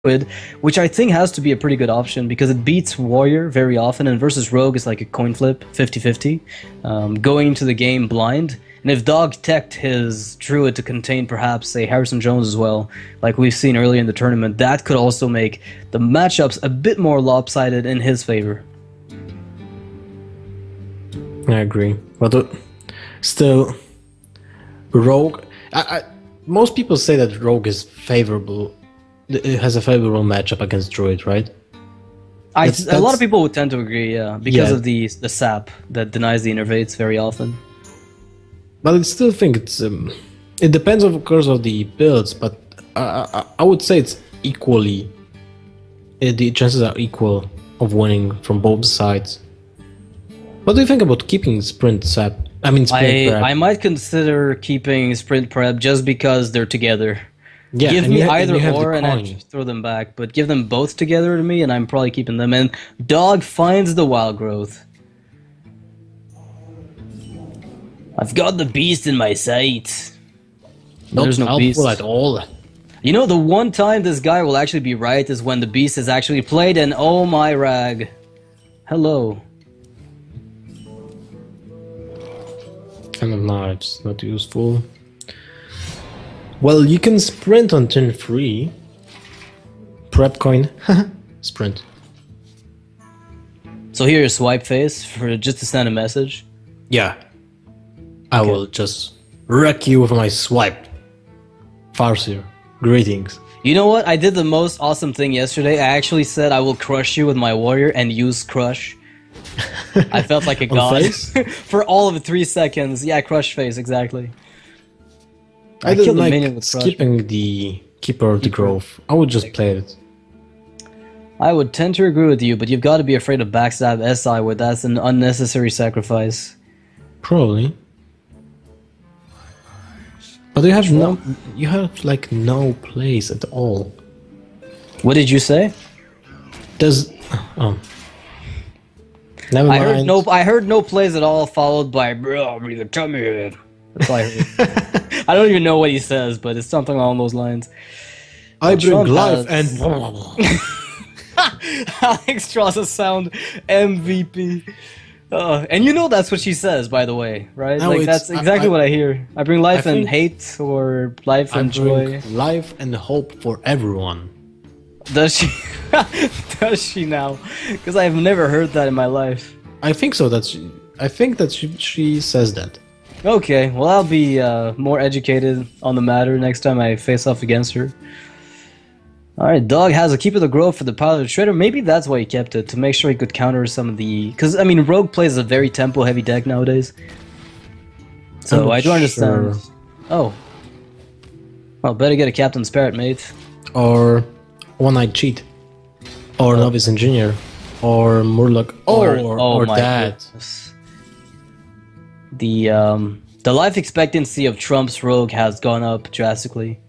Druid, which I think has to be a pretty good option because it beats Warrior very often, and versus Rogue is like a coin flip, 50-50, going into the game blind. And if Dog teched his Druid to contain perhaps, say, Harrison Jones as well, like we've seen earlier in the tournament, that could also make the matchups a bit more lopsided in his favor. I agree. But still, Rogue... most people say that Rogue is favorable. It has a favorable matchup against Druid, right? A lot of people would tend to agree, yeah, because of the sap that denies the innervates very often. But I still think it's it depends, of course, on the builds. But I would say it's equally. The chances are equal of winning from both sides. What do you think about keeping sprint sap? I mean, sprint prep. I might consider keeping sprint prep just because they're together. Yeah, give me either or and I just throw them back, but give them both together to me and I'm probably keeping them. And Dog finds the wild growth. I've got the beast in my sight. There's no beast at all. You know, the one time this guy will actually be right is when the beast is actually played, and oh my rag. Hello. Kind of knives, not useful. Well, you can sprint on turn 3. Prep coin. Sprint. So here is swipe face for just to send a message. Yeah. I will just wreck you with my swipe. Farseer. Greetings. You know what? I did the most awesome thing yesterday. I actually said I will crush you with my warrior and use crush. I felt like a god. For all of 3 seconds. Yeah, crush face, exactly. I didn't like skipping the Keeper of the Grove. I would just play it. I would tend to agree with you, but you've got to be afraid of backstab SI where that's an unnecessary sacrifice. Probably. But you have like no place at all. What did you say? Never mind. I heard no plays at all, followed by bro, you tell me. That's all I heard. I don't even know what he says, but it's something along those lines. I bring life and Alex draws a sound MVP. And you know that's what she says, by the way, right? No, like that's exactly what I hear. I bring life and hate, or life and joy. Life and hope for everyone. Does she? Does she now? Because I've never heard that in my life. I think so. I think that she says that. Okay, well I'll be more educated on the matter next time I face off against her. Alright, Dog has a Keep of the Grove for the Pilot Shredder. Maybe that's why he kept it, to make sure he could counter some of the... Because, I mean, Rogue plays a very tempo-heavy deck nowadays. So I do understand. Sure. Oh. Well, better get a Captain Spirit, mate. Or One-Eyed Cheat. Or Novice Engineer. Or Murloc. Or that. Goodness. The life expectancy of Trump's Rogue has gone up drastically.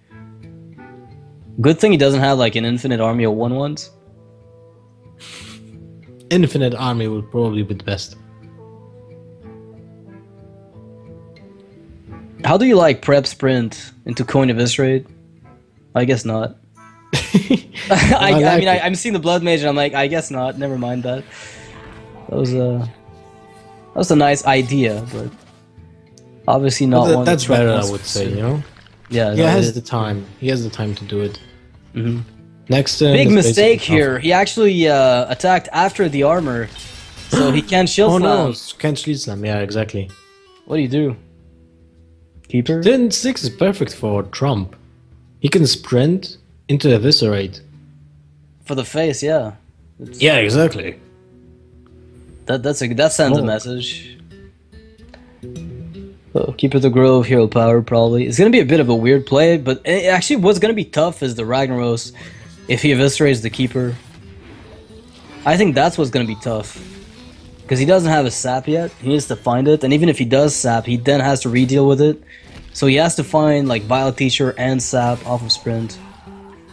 Good thing he doesn't have like an infinite army of 1/1s. Infinite army would probably be the best. How do you like prep sprint into coin eviscerate? I guess not. I mean, I'm seeing the Blood Mage and I'm like, I guess not. Never mind that. That was a nice idea, but obviously not one. That's better, I would say. You know. Yeah. He has the time. He has the time to do it. Mm-hmm. Next big mistake here. He actually attacked after the armor, so he can't shield slam. Oh no, can't shield slam. Yeah, exactly. What do you do? Keeper? Turn 6 is perfect for Trump. He can sprint into eviscerate. For the face, yeah. Yeah, exactly. That sends a message. So, Keeper of the Grove, Hero Power, probably. It's going to be a bit of a weird play, but actually what's going to be tough is the Ragnaros if he eviscerates the Keeper. I think that's what's going to be tough. Because he doesn't have a sap yet. He needs to find it, and even if he does sap, he then has to re-deal with it. So he has to find like Vile Teacher and sap off of sprint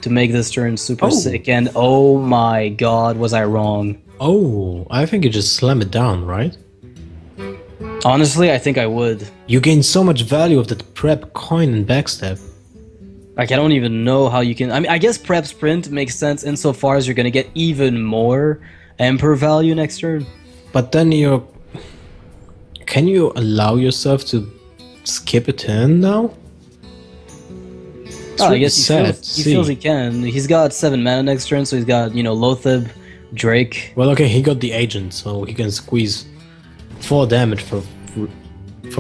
to make this turn super sick, and oh my god, was I wrong. Oh, I think you just slam it down, right? Honestly, I think I would. You gain so much value of that prep coin and backstab. Like, I don't even know how you can... I mean, I guess prep sprint makes sense insofar as you're gonna get even more Emperor value next turn. But then you're... Can you allow yourself to skip a turn now? Oh, I guess he feels he can. He's got 7 mana next turn, so he's got, you know, Lotheb, Drake. Well, okay, he got the agent, so he can squeeze 4 damage for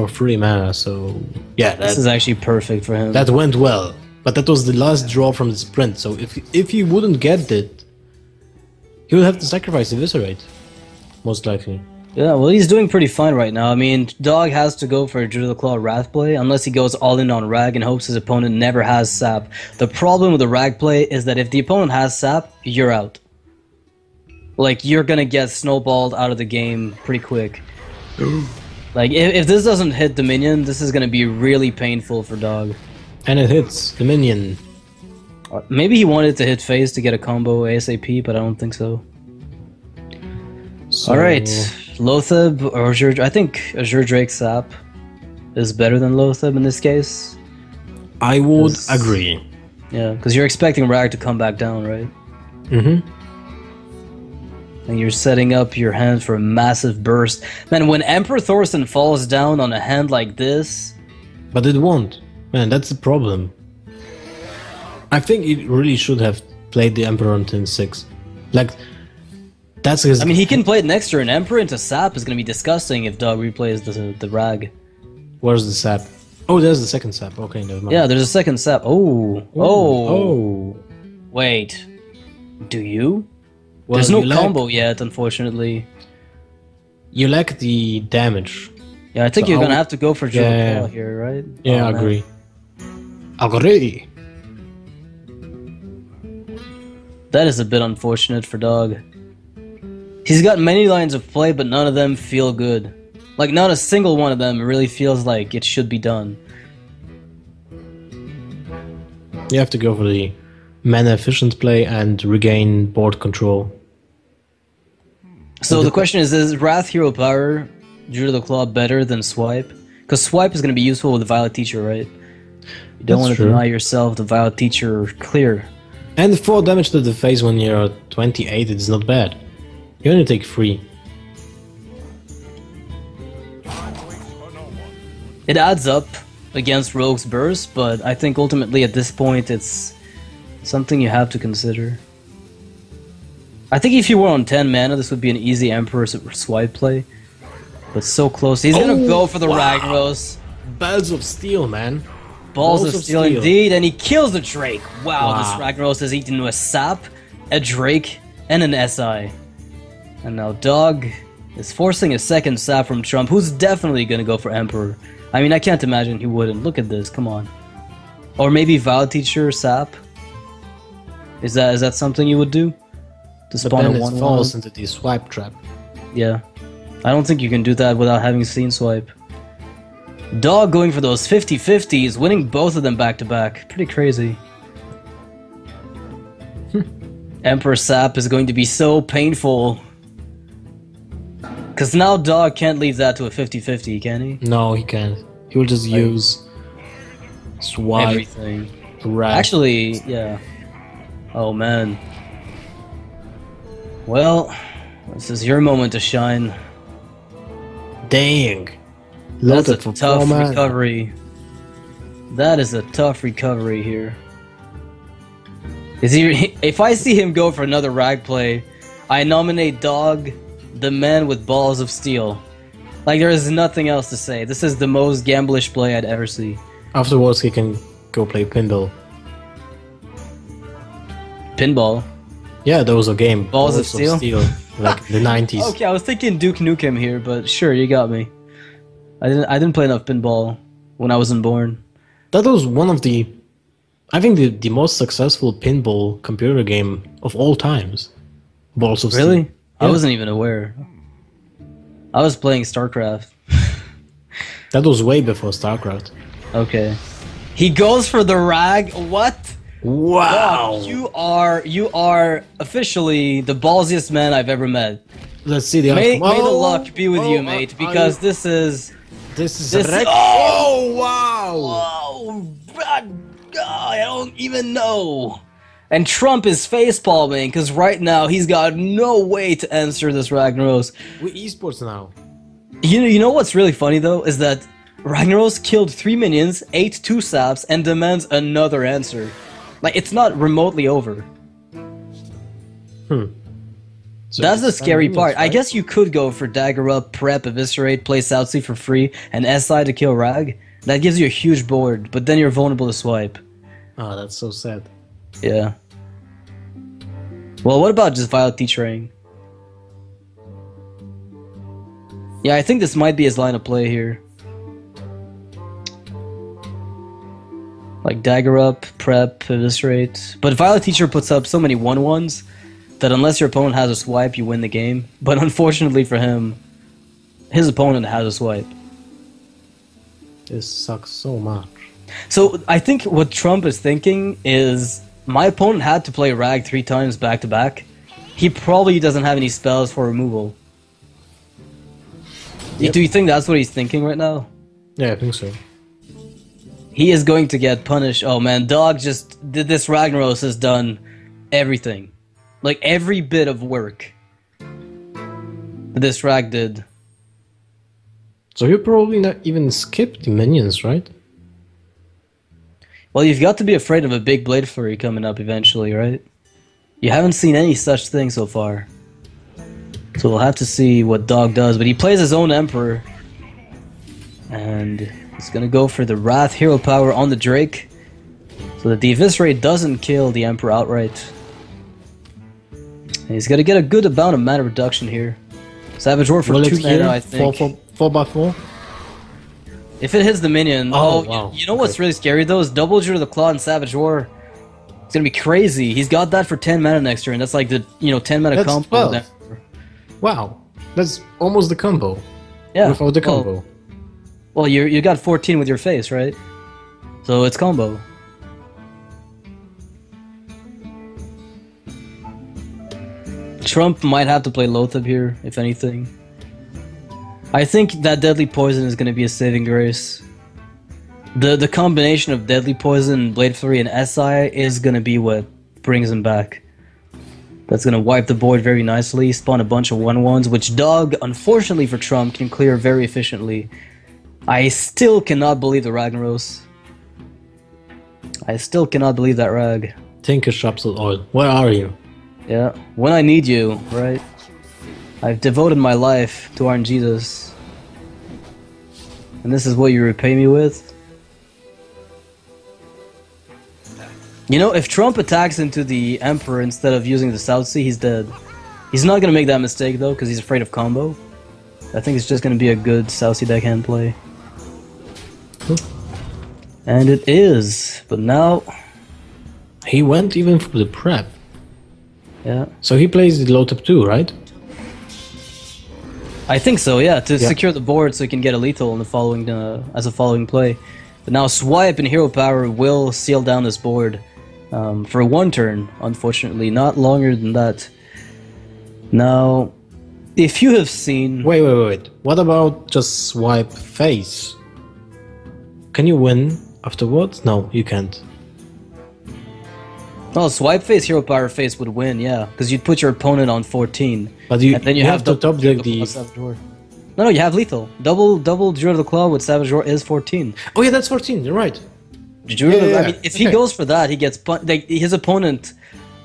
3 mana, so... Yeah, this is actually perfect for him. That went well. But that was the last draw from the sprint, so if he wouldn't get it, he would have to sacrifice Eviscerate, most likely. Yeah, well, he's doing pretty fine right now. I mean, Dog has to go for a Druid of the Claw Wrath play, unless he goes all in on Rag and hopes his opponent never has Sap. The problem with the Rag play is that if the opponent has Sap, you're out. Like, you're gonna get snowballed out of the game pretty quick. Like, if this doesn't hit the minion, this is gonna be really painful for Dog. And it hits the minion. Maybe he wanted to hit phase to get a combo ASAP, but I don't think so. Alright, Lotheb or Azure... I think Azure Drake Sap is better than Lotheb in this case. I would agree. Yeah, because you're expecting Rag to come back down, right? Mm-hmm. And you're setting up your hand for a massive burst. Man, when Emperor Thorsten falls down on a hand like this... But it won't. Man, that's the problem. I think it really should have played the Emperor on turn 6. Like, that's his... I mean, he can play it next turn. Emperor into Sap is going to be disgusting if Dog replays the Rag. Where's the Sap? Oh, there's the second Sap. Okay, never mind. Yeah, there's a second Sap. Oh. Wait. Do you? Well, there's no combo yet, unfortunately. You lack the damage. Yeah, I think you're going to have to go for Joe here, right? Yeah, I agree. Agree. That is a bit unfortunate for Dog. He's got many lines of play, but none of them feel good. Like, not a single one of them really feels like it should be done. You have to go for the mana efficient play and regain board control. So the question is Wrath Hero Power, Druid of the Claw, better than Swipe? Because Swipe is going to be useful with the Violet Teacher, right? You don't want to deny yourself the Violet Teacher clear. And 4 damage to the face when you're at 28, it's not bad. You only take 3. It adds up against Rogue's Burst, but I think ultimately at this point it's something you have to consider. I think if you were on 10 mana, this would be an easy Emperor Swipe play. But so close. He's gonna go for the Ragnaros. Balls of Steel, man. Balls of Steel indeed, and he kills the Drake. Wow, this Ragnaros has eaten a Sap, a Drake, and an SI. And now Dog is forcing a second Sap from Trump, who's definitely gonna go for Emperor. I mean, I can't imagine he wouldn't. Look at this, come on. Or maybe Violet Teacher Sap? Is that something you would do? To spawn but then a 1/1? It falls into the swipe trap. Yeah. I don't think you can do that without having seen Swipe. Dog going for those 50-50s, winning both of them back to back. Pretty crazy. Emperor Sap is going to be so painful. Because now Dog can't leave that to a 50-50, can he? No, he can't. He will just use Swipe. Everything. Right. Actually, yeah. Oh man. Well, this is your moment to shine. Dang. That's a tough recovery. That is a tough recovery here. Is he? If I see him go for another Rag play, I nominate Dog, the man with balls of steel. Like, there is nothing else to say. This is the most gamblish play I'd ever see. Afterwards, he can go play pinball. Pinball? Yeah, there was a game. Balls of Steel? Like the 90s. Okay, I was thinking Duke Nukem here, but sure, you got me. I didn't play enough pinball when I wasn't born. That was one of the... I think the most successful pinball computer game of all times. Balls of Steel. Really? Yeah. I wasn't even aware. I was playing StarCraft. That was way before StarCraft. Okay. He goes for the Rag. What? Wow. Wow, you are officially the ballsiest man I've ever met. Let's see the May outcome. the luck be with you, mate, because this is... Oh, wow. Whoa! I don't even know. And Trump is facepalming because right now he's got no way to answer this Ragnaros. We esports now. You know what's really funny though is that Ragnaros killed 3 minions, ate 2 saps, and demands another answer. Like, it's not remotely over. So that's the scary minions, part. right? I guess you could go for Dagger Up, Prep, Eviscerate, play Southsea for free, and SI to kill Rag. That gives you a huge board, but then you're vulnerable to swipe. Oh, that's so sad. Yeah. Well, what about just Violet Teachering? Yeah, I think this might be his line of play here. Like Dagger Up, Prep, Eviscerate. But Violet Teacher puts up so many 1-1s that unless your opponent has a swipe, you win the game. But unfortunately for him, his opponent has a swipe. This sucks so much. So I think what Trump is thinking is, my opponent had to play Rag 3 times back to back. He probably doesn't have any spells for removal. Yep. Do you think that's what he's thinking right now? Yeah, I think so. He is going to get punished. Oh man, Dog just did this. Ragnaros has done everything. Like every bit of work that this Rag did. So you probably not even skip the minions, right? Well, you've got to be afraid of a big Blade Flurry coming up eventually, right? You haven't seen any such thing so far. So we'll have to see what Dog does. But he plays his own Emperor. And he's gonna go for the Wrath hero power on the Drake. So that the Eviscerate doesn't kill the Emperor outright. And he's gonna get a good amount of mana reduction here. Savage Roar for Will 2 it mana, heal? I think. 4x4? If it hits the minion, Oh, wow. you know what's really scary though is Double Jewel of the Claw and Savage Roar. It's gonna be crazy. He's got that for 10 mana next turn. That's like the 10 mana That's combo. 12. There. Wow, that's almost the combo. Yeah. Without the combo. Well, you got 14 with your face, right? So it's combo. Trump might have to play Lothab here, if anything. I think that Deadly Poison is going to be a saving grace. The combination of Deadly Poison, Blade Flurry, and SI is going to be what brings him back. That's going to wipe the board very nicely, spawn a bunch of 1-1s, which Dog, unfortunately for Trump, can clear very efficiently. I still cannot believe the Ragnaros. I still cannot believe that Rag. Tinker Shapsel Oil, where are you? Yeah, when I need you, right? I've devoted my life to Arn Jesus. And this is what you repay me with? You know, if Trump attacks into the Emperor instead of using the Southsea, he's dead. He's not gonna make that mistake though, because he's afraid of combo. I think it's just gonna be a good Southsea deckhand play. And it is, but now... He went even for the prep. Yeah. So he plays the Lothab too, right? I think so, yeah, to secure the board so he can get a lethal in the following, as a following play. But now Swipe and Hero Power will seal down this board for 1 turn, unfortunately, not longer than that. Now, if you have seen... Wait. What about just Swipe face? Can you win afterwards? No, you can't. Well, Swipe face, Hero Power face would win, yeah, because you'd put your opponent on 14. But you, and then you have to top deck the... No, you have lethal. Double Druid of the Claw with Savage Roar is 14. Oh yeah, that's 14, you're right. I mean, if he goes for that, he gets... his opponent,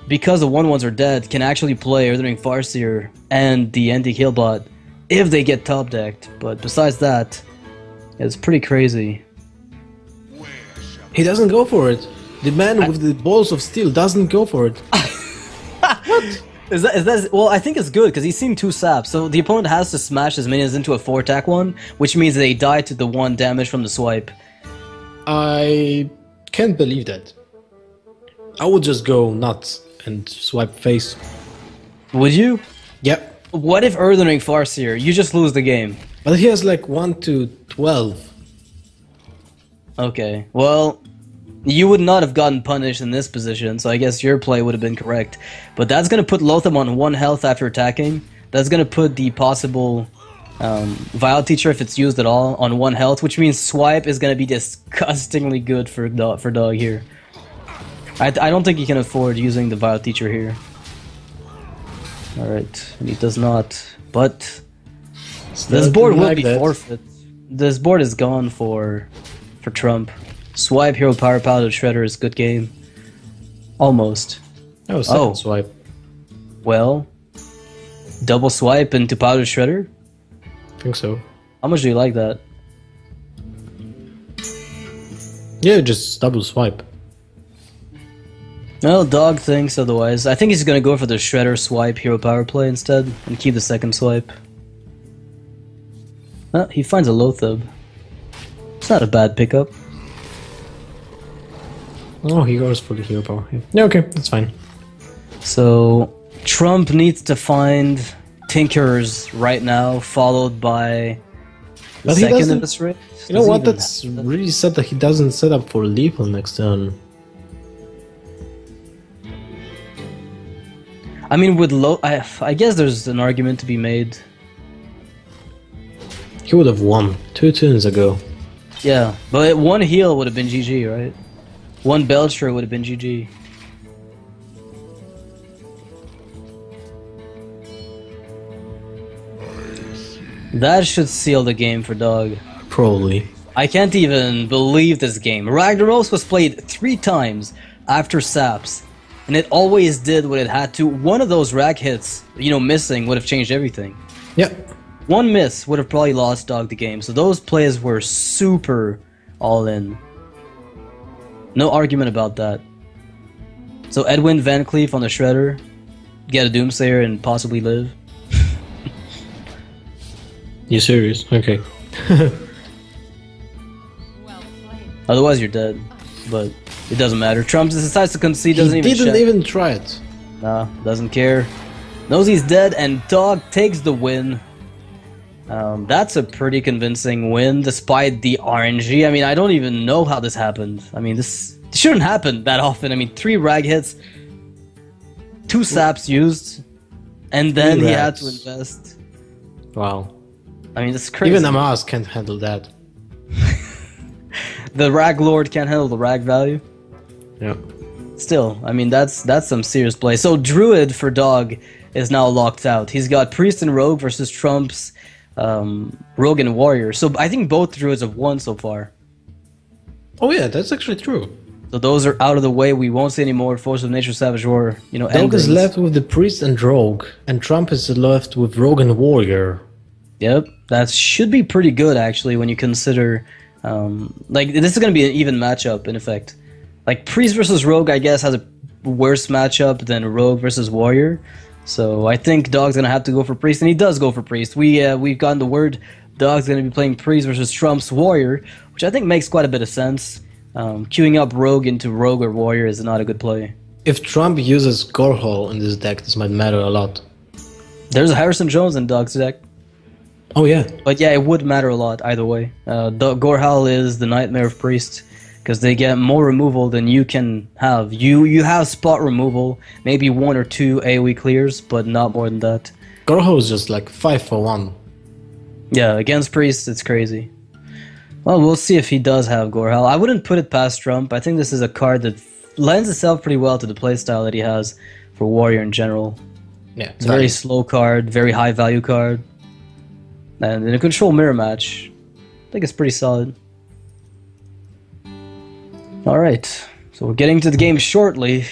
because the 1-1s are dead, can actually play Earthring Farseer and the Antique Healbot if they get top decked. But besides that, it's pretty crazy. He doesn't go for it. The man with the balls of steel doesn't go for it. What? Is that well, I think it's good because he's seen 2 saps, so the opponent has to smash his minions into a 4-attack one, which means they die to the 1 damage from the swipe. I can't believe that. I would just go nuts and swipe face. Would you? Yep. What if Earthring Farseer? You just lose the game. But he has like 1 to 12. Okay, well, you would not have gotten punished in this position, so I guess your play would have been correct. But that's going to put Lotham on 1 health after attacking. That's going to put the possible Violet Teacher, if it's used at all, on 1 health, which means Swipe is going to be disgustingly good for Dog here. I don't think he can afford using the Vile Teacher here. Alright, and he does not. But this board will be forfeit. This board is gone for Trump. Swipe, Hero Power, Paladin Shredder is good game. Almost. Oh, second swipe. Well, double swipe into Paladin Shredder? I think so. How much do you like that? Yeah, just double swipe. Well, Dog thinks otherwise. I think he's gonna go for the Shredder swipe Hero Power play instead and keep the second swipe. He finds a Loatheb. It's not a bad pickup. Oh, he goes for the Hero Power. Yeah, okay, that's fine. So, Trump needs to find Tinkers right now, followed by the second of this race. You know what? That's really sad that he doesn't set up for lethal next turn. I mean, with I guess there's an argument to be made. He would have won 2 turns ago. Yeah, but one heal would have been GG, right? One Belcher would have been GG. That should seal the game for Dog. Probably. I can't even believe this game. Ragnaros was played 3 times after Saps, and it always did what it had to. One of those rag hits, missing would have changed everything. Yep. One miss would have probably lost Dog the game, so those plays were super all in. No argument about that. So Edwin Van Cleef on the Shredder, get a Doomsayer and possibly live. You serious? Okay. Otherwise you're dead, but it doesn't matter. Trump decides to concede, He doesn't even didn't check. even try it. Nah, doesn't care. Knows he's dead, and Dog takes the win. That's a pretty convincing win, despite the RNG. I mean, I don't even know how this happened. I mean, this shouldn't happen that often. I mean, 3 rag hits, 2 saps used, and then he had to invest. Wow. I mean, this is crazy. Even a mouse can't handle that. The rag lord can't handle the rag value. Yeah. Still, I mean, that's some serious play. So Druid for Dog is now locked out. He's got Priest and Rogue versus Trump's Rogue and Warrior. So I think both Druids have won so far. Oh yeah, that's actually true. So those are out of the way. We won't see any more Force of Nature, Savage War. Dog is left with the Priest and Rogue, and Trump is left with Rogue and Warrior. Yep, that should be pretty good actually when you consider, this is going to be an even matchup in effect. Like Priest versus Rogue, I guess, has a worse matchup than Rogue versus Warrior. So I think Dog's going to have to go for Priest, and he does go for Priest. We've gotten the word Dog's going to be playing Priest versus Trump's Warrior, which I think makes quite a bit of sense. Queuing up Rogue into Rogue or Warrior is not a good play. If Trump uses Gorehole in this deck, this might matter a lot. There's a Harrison Jones in Dog's deck. Oh yeah. But yeah, it would matter a lot either way. Gorehal is the nightmare of Priest, because they get more removal than you can have. You have spot removal, maybe 1 or 2 AoE clears, but not more than that. Gorehole is just like 5 for 1. Yeah, against Priest, it's crazy. Well, we'll see if he does have Gorehal. I wouldn't put it past Trump. I think this is a card that lends itself pretty well to the playstyle that he has for Warrior in general. Yeah, it's a very slow card, very high value card. And in a control mirror match, I think it's pretty solid. Alright, so we're getting to the game shortly.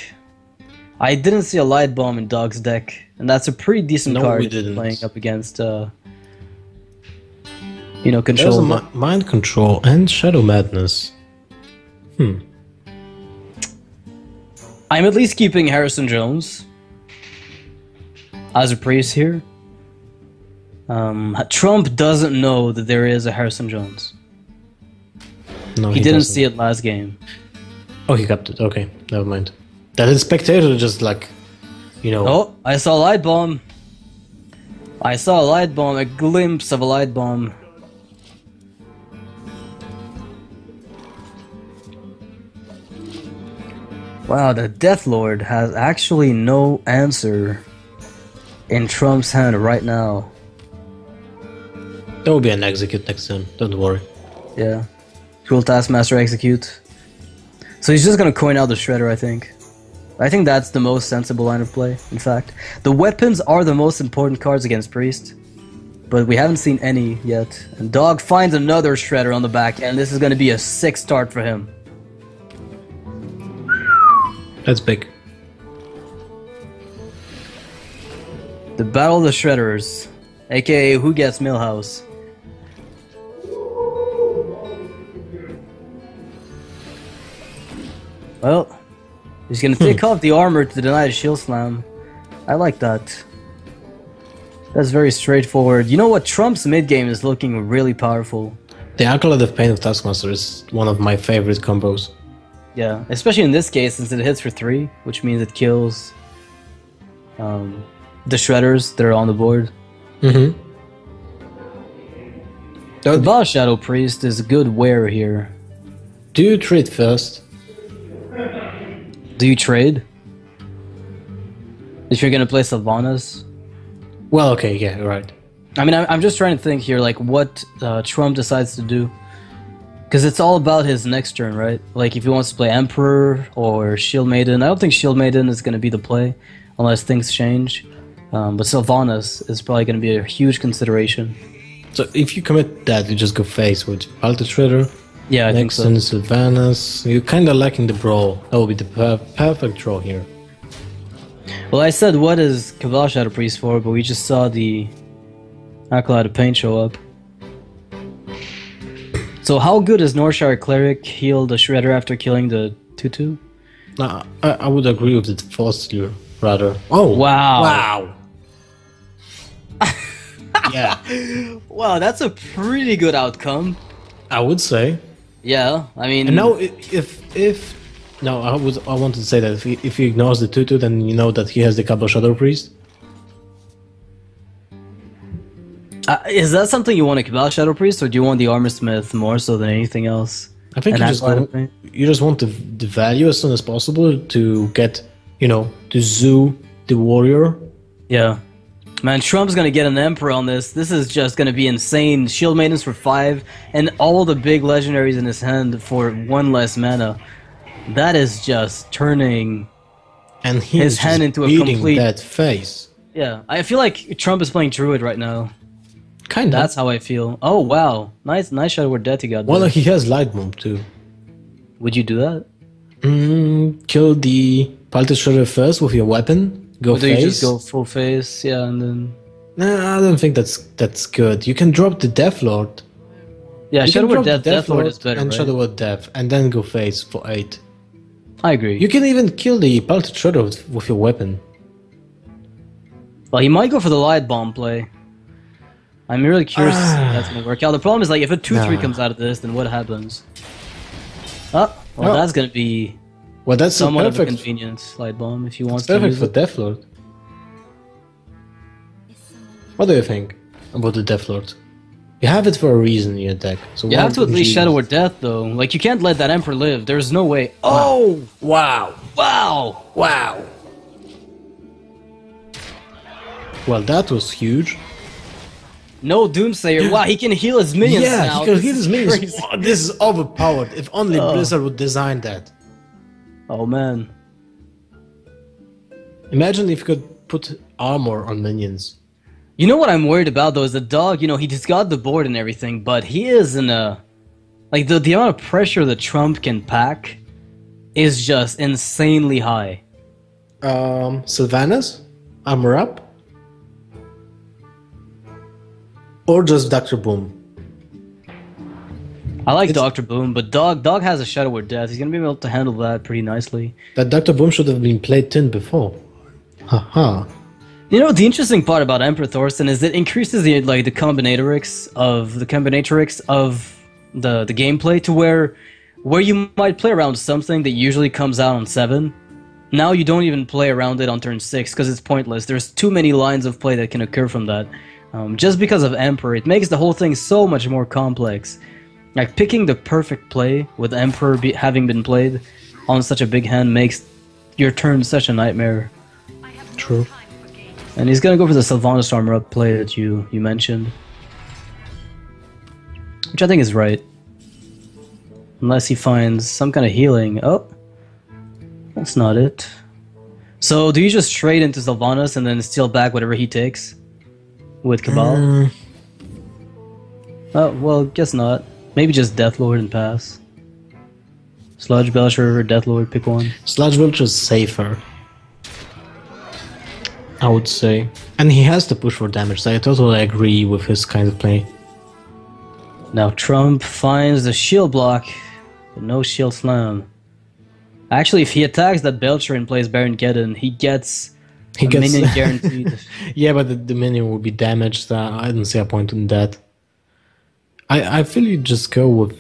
I didn't see a Light Bomb in Dog's deck, and that's a pretty decent card playing up against, control. There's a Mind Control and Shadow Madness. I'm at least keeping Harrison Jones as a Priest here. Trump doesn't know that there is a Harrison Jones. No, he didn't see it last game. Oh, he kept it. Okay, never mind. That is spectator just Oh, I saw a Light Bomb. I saw a Light Bomb, a glimpse of a Light Bomb. Wow, the Death Lord has actually no answer in Trump's hand right now. There will be an execute next turn, don't worry. Yeah. Cruel Taskmaster execute. So he's just gonna coin out the Shredder, I think. I think that's the most sensible line of play, in fact. The weapons are the most important cards against Priest, but we haven't seen any yet. And Dog finds another Shredder on the back end. This is going to be a sick start for him. That's big. The Battle of the Shredders, aka Who Gets Millhouse. Well, he's gonna take off the armor to deny the shield slam. I like that. That's very straightforward. You know what? Trump's mid game is looking really powerful. The Acolyte of Pain of Taskmaster is one of my favorite combos. Yeah, especially in this case since it hits for 3, which means it kills the Shredders that are on the board. Mm-hmm. The Boss Shadow Priest is a good wear here. Do you trade first? Do you trade? If you're gonna play Sylvanas? Well, okay, yeah, right. I mean, I'm just trying to think here, like, what Trump decides to do. Because it's all about his next turn, right? Like, if he wants to play Emperor or Shield Maiden. I don't think Shield Maiden is going to be the play, unless things change. But Sylvanas is probably going to be a huge consideration. So if you commit that, you just go face with Alter Shredder. Yeah, I think so. Next in Sylvanas. You're kind of lacking the brawl. That would be the perfect draw here. Well, I said what is Cabal Shadow Priest for, but we just saw the Acolyte of Pain show up. So how good is Northshire Cleric heal the Shredder after killing the 2-2? I would agree with the Foster, rather. Oh! Wow. Wow! Yeah. Wow, that's a pretty good outcome. I would say. Yeah, I mean... And now, if no, I wanted to say that if he ignores the 2-2, then you know that he has the Cabal Shadow Priest. Is that something you want to Cabal Shadow Priest, or do you want the Armor Smith more so than anything else? I think you just want the value as soon as possible to get, to zoo the warrior. Yeah. Man, Trump's gonna get an Emperor on this. This is just gonna be insane. Shield Maidens for 5, and all the big legendaries in his hand for 1 less mana. That is just turning and his hand into a complete... that face. Yeah, I feel like Trump is playing Druid right now. Kinda. That's how I feel. Oh, wow. Nice Shadow Word Death you got there. Well, he has Light Bomb too. Would you do that? Kill the Palter Shredder first with your weapon. Go or do face. You just go full face, yeah, and then... Nah, I don't think that's good. You can drop the Death Lord. Yeah, Shadow Word Death Lord is better, and right? Shadow Word Death, and then go face for 8. I agree. You can even kill the Palter Shredder with your weapon. Well, he might go for the Light Bomb play. I'm really curious to see how that's gonna work out. The problem is, like, if a 2-3 comes out of this, then what happens? Oh, well, that's gonna be somewhat of a convenience Light Bomb if you want to use it. Perfect for Death Lord. What do you think about the Death Lord? You have it for a reason in your deck. So you have to at least Shadow Word Death, though. Like, you can't let that Emperor live. There's no way. Oh! Wow! Wow! Wow! Well, that was huge. No Doomsayer. Wow, he can heal his minions now. Yeah, he can heal his minions. Oh, this is overpowered. If only Blizzard would design that. Oh, man. Imagine if you could put armor on minions. You know what I'm worried about, though, is the Dog, he just got the board and everything, but he is in a... Like, the amount of pressure that Trump can pack is just insanely high. Sylvanas? Armor up? Or just Dr. Boom? I like Dr. Boom, but Dog has a Shadow Word Death. He's going to be able to handle that pretty nicely. That Dr. Boom should have been played 10 before. Haha. You know, the interesting part about Emperor Thorsten is it increases the combinatorics of the gameplay to where you might play around something that usually comes out on 7. Now you don't even play around it on turn 6 because it's pointless. There's too many lines of play that can occur from that. Just because of Emperor, it makes the whole thing so much more complex. Like, picking the perfect play with Emperor having been played on such a big hand makes your turn such a nightmare. True. And he's gonna go for the Sylvanas armor up play that you mentioned. Which I think is right. Unless he finds some kind of healing. Oh! That's not it. So do you just trade into Sylvanas and then steal back whatever he takes with Cabal? Oh, well, guess not. Maybe just Deathlord and pass. Sludge Belcher or Deathlord, pick one. Sludge Belcher is safer, I would say. And he has to push for damage, so I totally agree with his kind of play. Now Trump finds the shield block, but no shield slam. Actually, if he attacks that Belcher and plays Baron Geddon, he gets a minion guaranteed. Yeah, but the minion will be damaged. I don't see a point in that. I feel you just go with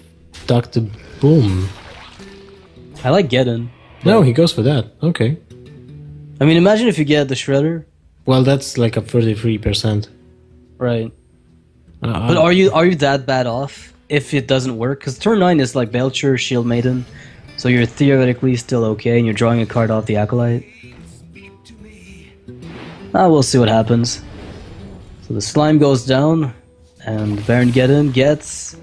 Dr. Boom. I like Geddon. No, he goes for that. Okay. I mean, imagine if you get the Shredder. Well, that's like a 33%. Right. But are you that bad off if it doesn't work? Because turn 9 is like Belcher, Shield Maiden, so you're theoretically still okay, and you're drawing a card off the Acolyte. We'll see what happens. So the slime goes down, and Baron Geddon gets...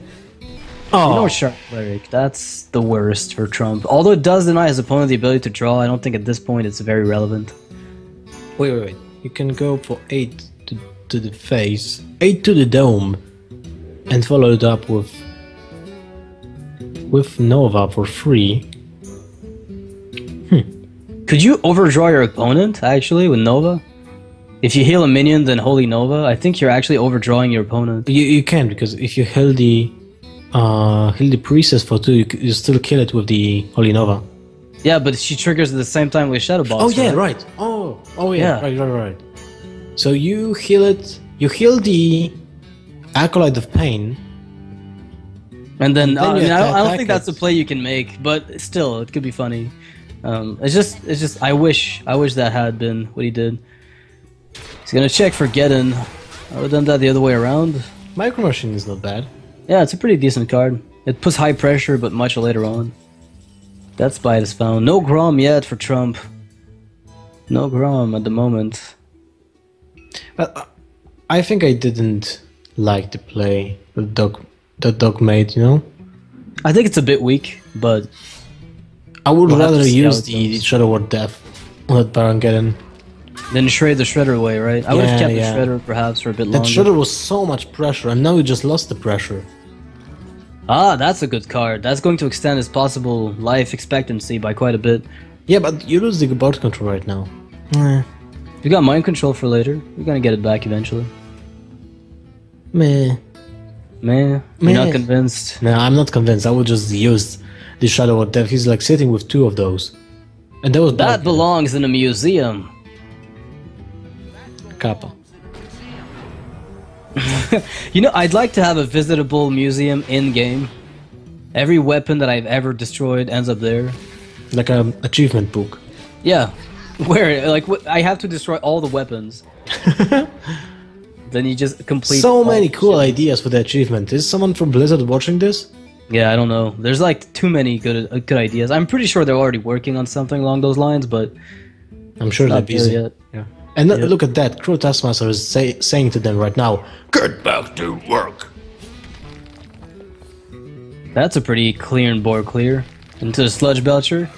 No Sharp Cleric. That's the worst for Trump. Although it does deny his opponent the ability to draw, I don't think at this point it's very relevant. Wait. You can go for 8 to the face, 8 to the dome, and follow it up with Nova for free. Could you overdraw your opponent, actually, with Nova? If you heal a minion, then Holy Nova, I think you're actually overdrawing your opponent. You can, because if you heal the priestess for 2, you still kill it with the Holy Nova. Yeah, but she triggers at the same time with Shadow Box. Oh yeah, right. Oh yeah, right. So you heal it. You heal the Acolyte of Pain. And then I don't think that's a play you can make, but still, it could be funny. It's just. I wish that had been what he did. He's gonna check for Geddon. I would have done that the other way around. Micro Machine is not bad. Yeah, it's a pretty decent card. It puts high pressure, but much later on. That Spite is found. No Grom yet for Trump. No Grom at the moment. But I think I didn't like the play that dog made, you know? I think it's a bit weak, but... I would rather use the Shadow Ward Death on that Baron Geddon. Then trade the Shredder away, right? I would have kept the Shredder perhaps for a bit longer. That Shredder was so much pressure, and now you just lost the pressure. That's a good card. That's going to extend his possible life expectancy by quite a bit. Yeah, but you lose the board control right now. You got mind control for later. You're gonna get it back eventually. Meh. You're not convinced? No, I'm not convinced. I would just use the Shadow of Death. He's like sitting with 2 of those. And that belongs in a museum. Kappa. You know, I'd like to have a visitable museum in-game. Every weapon that I've ever destroyed ends up there. Like an achievement book. Yeah. Where, like, I have to destroy all the weapons. Then you just complete... So many cool ideas for the achievement. Is someone from Blizzard watching this? Yeah, I don't know. There's like too many good ideas. I'm pretty sure they're already working on something along those lines, but... I'm sure they're busy. Yet. Yeah. And look at that, Crow Taskmaster is saying to them right now, "Get back to work!" That's a pretty clear and board clear. Into the Sludge Belcher.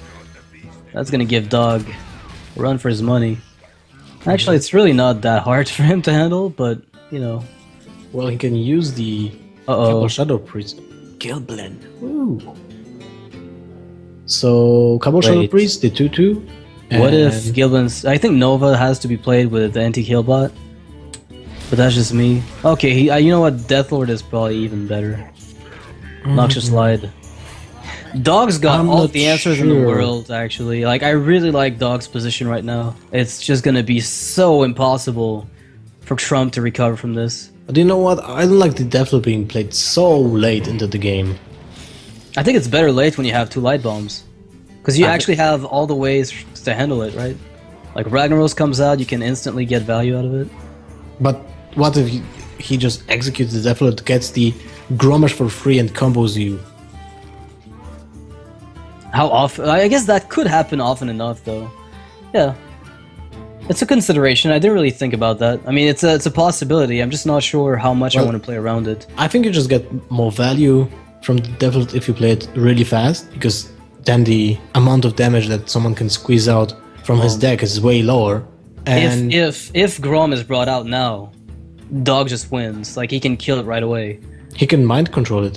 That's gonna give Dog a run for his money. Actually, it's really not that hard for him to handle, but, you know. Well, he can use the Cabal Shadow Priest. Gilblin. Ooh. So, Cabal Shadow Priest, the 2/2. What if Gilblin's... I think Nova has to be played with the anti-heal bot. But that's just me. Okay, you know what? Deathlord is probably even better. Noxious Slide. Dog's got all the answers in the world, actually. Like, I really like Dog's position right now. It's just gonna be so impossible for Trump to recover from this. But you know what? I don't like the Deathlord being played so late into the game. I think it's better late when you have 2 light bombs. Because you actually have all the ways to handle it, right? Like, Ragnaros comes out, you can instantly get value out of it. But what if he just executes the Deathlord, gets the Grommash for free and combos you? How often? I guess that could happen often enough, though. Yeah. It's a consideration. I didn't really think about that. I mean, it's a possibility. I'm just not sure how much I want to play around it. I think you just get more value from the Deathlord if you play it really fast, because then the amount of damage that someone can squeeze out from his deck is way lower. And if Grom is brought out now, Dog just wins. Like, he can kill it right away. he can mind control it.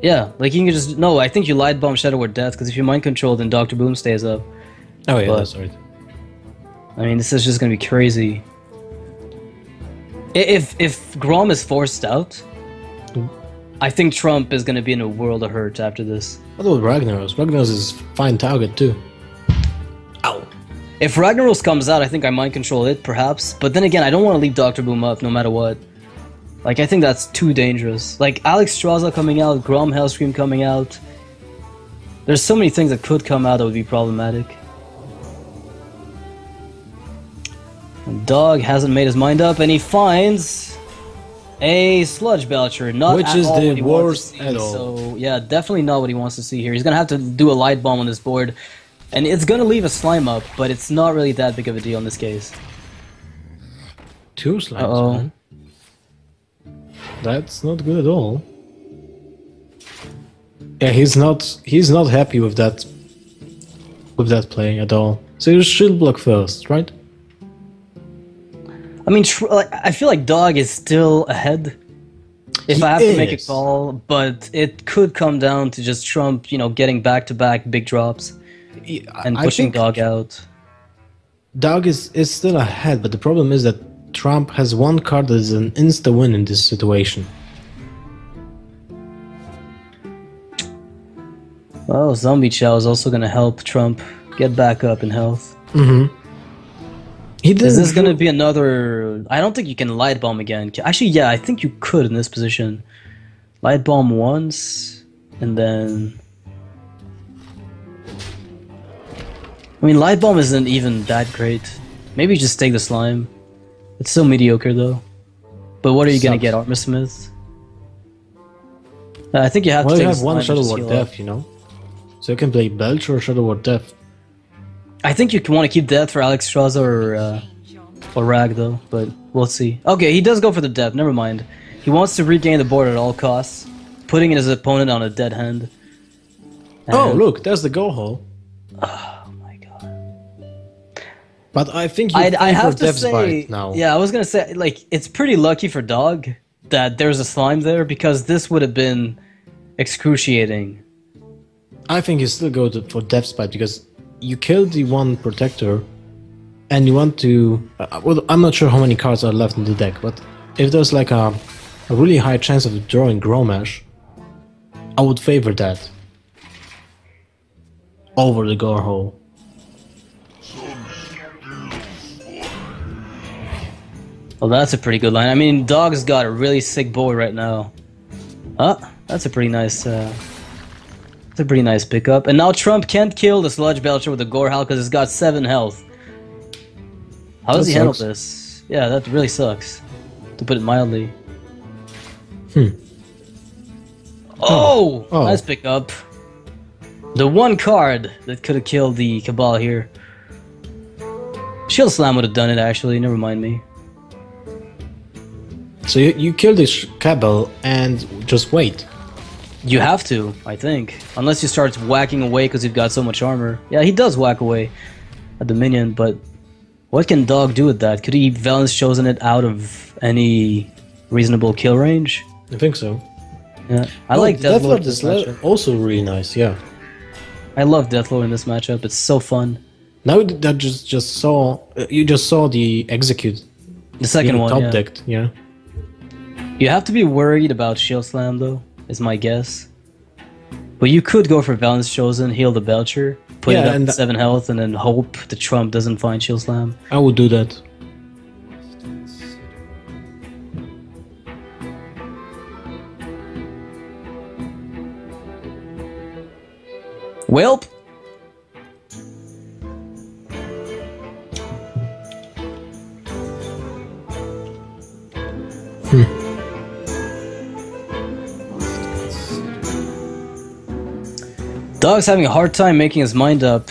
Yeah, like you can just... No, I think you Light Bomb Shadow Word Death, because if you mind control, then Dr. Boom stays up. Oh yeah, But- that's right. I mean, this is just gonna be crazy. If Grom is forced out, I think Trump is gonna be in a world of hurt after this. What about Ragnaros? Ragnaros is fine target too. Ow. If Ragnaros comes out, I think I mind control it, perhaps. But then again, I don't want to leave Dr. Boom up, no matter what. Like, I think that's too dangerous. Like, Alex Straza coming out, Grom Hellscream coming out. There's so many things that could come out that would be problematic. And Dog hasn't made his mind up, and he finds a Sludge Belcher. Not Which at is all the what he wants worst to see. at all. So, yeah, definitely not what he wants to see here. He's gonna have to do a Light Bomb on this board. And it's gonna leave a Slime up, but it's not really that big of a deal in this case. 2 slimes, Uh-oh. man. That's not good at all. Yeah, he's not happy with that play at all. So you shield block first, right? I mean, I feel like Dog is still ahead. If I have to make a is. call, but it could come down to just Trump, getting back-to-back big drops and I pushing think Dog out. Dog is still ahead, but the problem is that Trump has one card that is an insta-win in this situation. Well, Zombie Chow is also going to help Trump get back up in health. He didn't Is this going to draw- be another... I don't think you can Light Bomb again. Actually, yeah, I think you could in this position. Light Bomb once, and then... I mean, Light Bomb isn't even that great. Maybe just take the Slime. It's still mediocre, though. But what are you going to Sucks. get, Armor Smith? I think you have Well, to you take have the one Slime Shadow and just Ward heal up. Death, you know? So you can play Belch or Shadow Ward Death. I think you want to keep Death for Alex Straza or Rag, though, but we'll see. Okay, he does go for the Death, never mind. He wants to regain the board at all costs, putting his opponent on a dead hand. Oh, And- look, there's the go hole. Oh my god. But I think you I have to Death's say, Bite now. yeah, I was gonna say, like, it's pretty lucky for Dog that there's a Slime there, because this would have been excruciating. I think you still go for Death's Bite because you killed the one protector and you want to... well, I'm not sure how many cards are left in the deck, but if there's like a really high chance of drawing Gromash, I would favor that over the Gore Hole. Well, that's a pretty good line. I mean, Dog's got a really sick board right now. That's a pretty nice... It's a pretty nice pickup. And now Trump can't kill the Sludge Belcher with the Gore Howl because it's got 7 health. How does That he handle sucks. this? Yeah, that really sucks. To put it mildly. Oh! Oh. Nice pickup. The one card that could have killed the Cabal here. Shield Slam would have done it, actually. Never mind me. So you kill this Cabal and just wait. You have to, I think. Unless you start whacking away because you've got so much armor. Yeah, he does whack away at the minion, but what can Dog do with that? Could he Valence Chosen it out of any reasonable kill range? I think so. Yeah, I like Deathlord in Deathlord this is matchup. also really nice, yeah. I love Deathlord in this matchup. It's so fun. Now that just saw you just saw the execute The second being one, top yeah. decked, yeah. You have to be worried about Shield Slam, though, is my guess. But you could go for Valence Chosen, heal the Belcher, put it Yeah, up and to 7 health, and then hope the Trump doesn't find Shield Slam. I would do that. Welp! Dog's having a hard time making his mind up.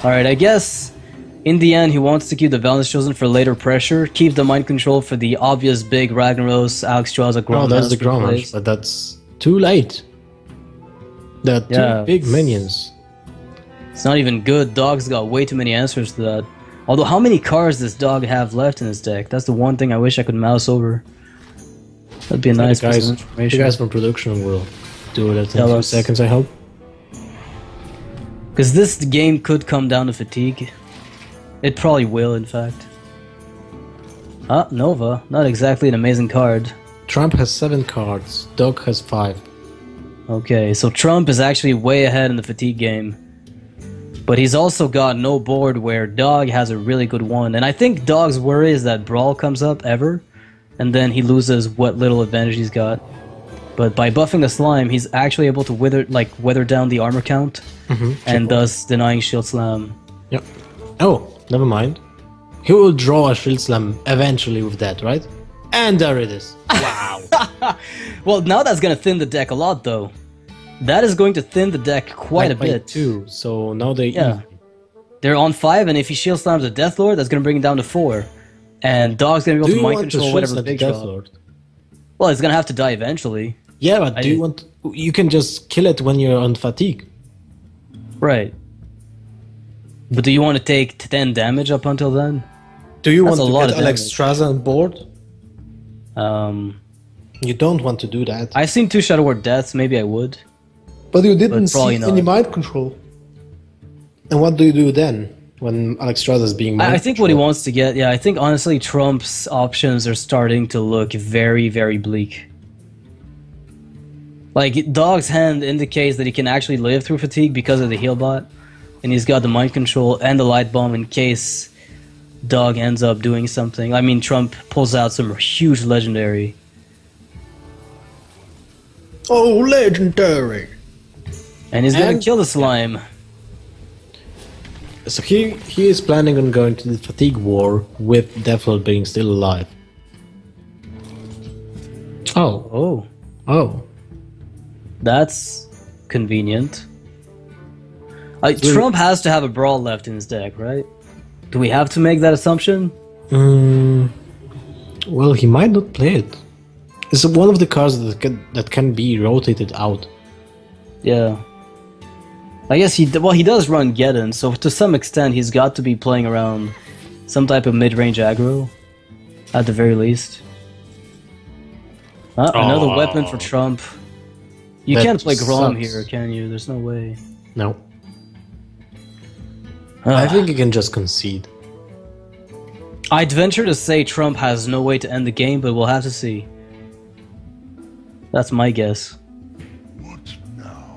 Alright, I guess in the end he wants to keep the Valence Chosen for later pressure, keep the mind control for the obvious big Ragnaros, Alex Straza, Grom. Oh, that's the Hellscream Gromash, plays. but that's too late. There are two Yeah. big minions. It's not even good. Dog's got way too many answers to that. Although, how many cards does Dog have left in his deck? That's the one thing I wish I could mouse over. That'd be a nice piece of information. The guys from production will do it in Tell 2 us. seconds, I hope. Because this game could come down to fatigue. It probably will, in fact. Ah, Nova. Not exactly an amazing card. Trump has 7 cards. Dog has 5. Okay, so Trump is actually way ahead in the fatigue game. But he's also got no board where Dog has a really good one. And I think Dog's worry is that Brawl comes up ever, and then he loses what little advantage he's got. But by buffing the slime, he's actually able to weather down the armor count, and thus denying Shield Slam. Yep. Oh, never mind. He will draw a Shield Slam eventually with that, right? And there it is. Wow. Well, now that's gonna thin the deck a lot, though. That is going to thin the deck quite a bit. Too. So now they They're on 5, and if he Shield Slams a Death Lord, that's gonna bring it down to 4. And Dog's gonna be able to mind control whatever the big draw. Well, it's gonna have to die eventually. Yeah, but do you want? You can just kill it when you're on fatigue. Right. But do you want to take 10 damage up until then? Do you That's want a to lot get of Alex Straza on board? You don't want to do that. I've seen 2 Shadow Word Deaths, maybe I would. But you didn't probably see not. any mind control. And what do you do then when Alex Straza is being mind I think what he wants to get, I think honestly Trump's options are starting to look very, very bleak. Like, Dog's hand indicates that he can actually live through fatigue because of the heal bot, and he's got the mind control and the light bomb in case Dog ends up doing something. I mean, Trump pulls out some huge legendary. Oh, legendary! And he's gonna kill the slime. So he is planning on going to the fatigue war with Deathlord being still alive. Oh. Oh. That's convenient. Trump has to have a Brawl left in his deck, right? Do we have to make that assumption? Well, he might not play it. It's one of the cards that can be rotated out. Yeah. I guess he does run Geddon, so to some extent he's got to be playing around some type of mid-range aggro, at the very least. Another weapon for Trump. You can't play Grom here, can you? There's no way. No. I think he can just concede. I'd venture to say Trump has no way to end the game, but we'll have to see. That's my guess. What now?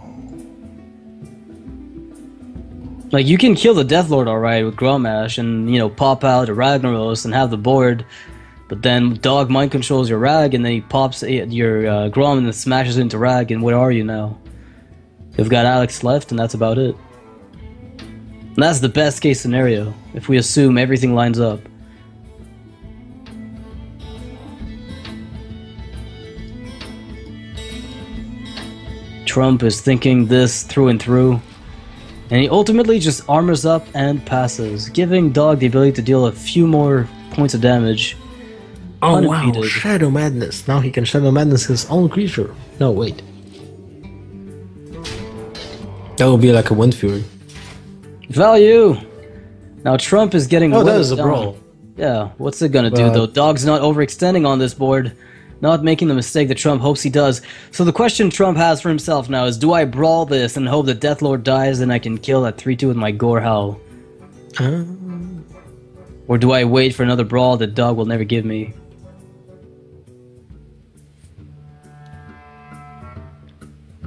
Like, you can kill the Deathlord alright with Grommash and, pop out a Ragnaros and have the board, but then Dog mind controls your Rag and then he pops your Grom and then smashes into Rag, and where are you now? You've got Alex left and that's about it. And that's the best case scenario, if we assume everything lines up. Trump is thinking this through and through, and he ultimately just armors up and passes, giving Dog the ability to deal a few more points of damage. Oh wow, Shadow Madness. Now he can Shadow Madness his own creature. No, wait. That would be like a Wind Fury. Value! Now Trump is getting... Oh, that is a Brawl. Yeah, what's it gonna do though? Dog's not overextending on this board, not making the mistake that Trump hopes he does. So the question Trump has for himself now is, do I Brawl this and hope that Deathlord dies and I can kill that 3-2 with my Gore Howl? Or do I wait for another Brawl that Dog will never give me?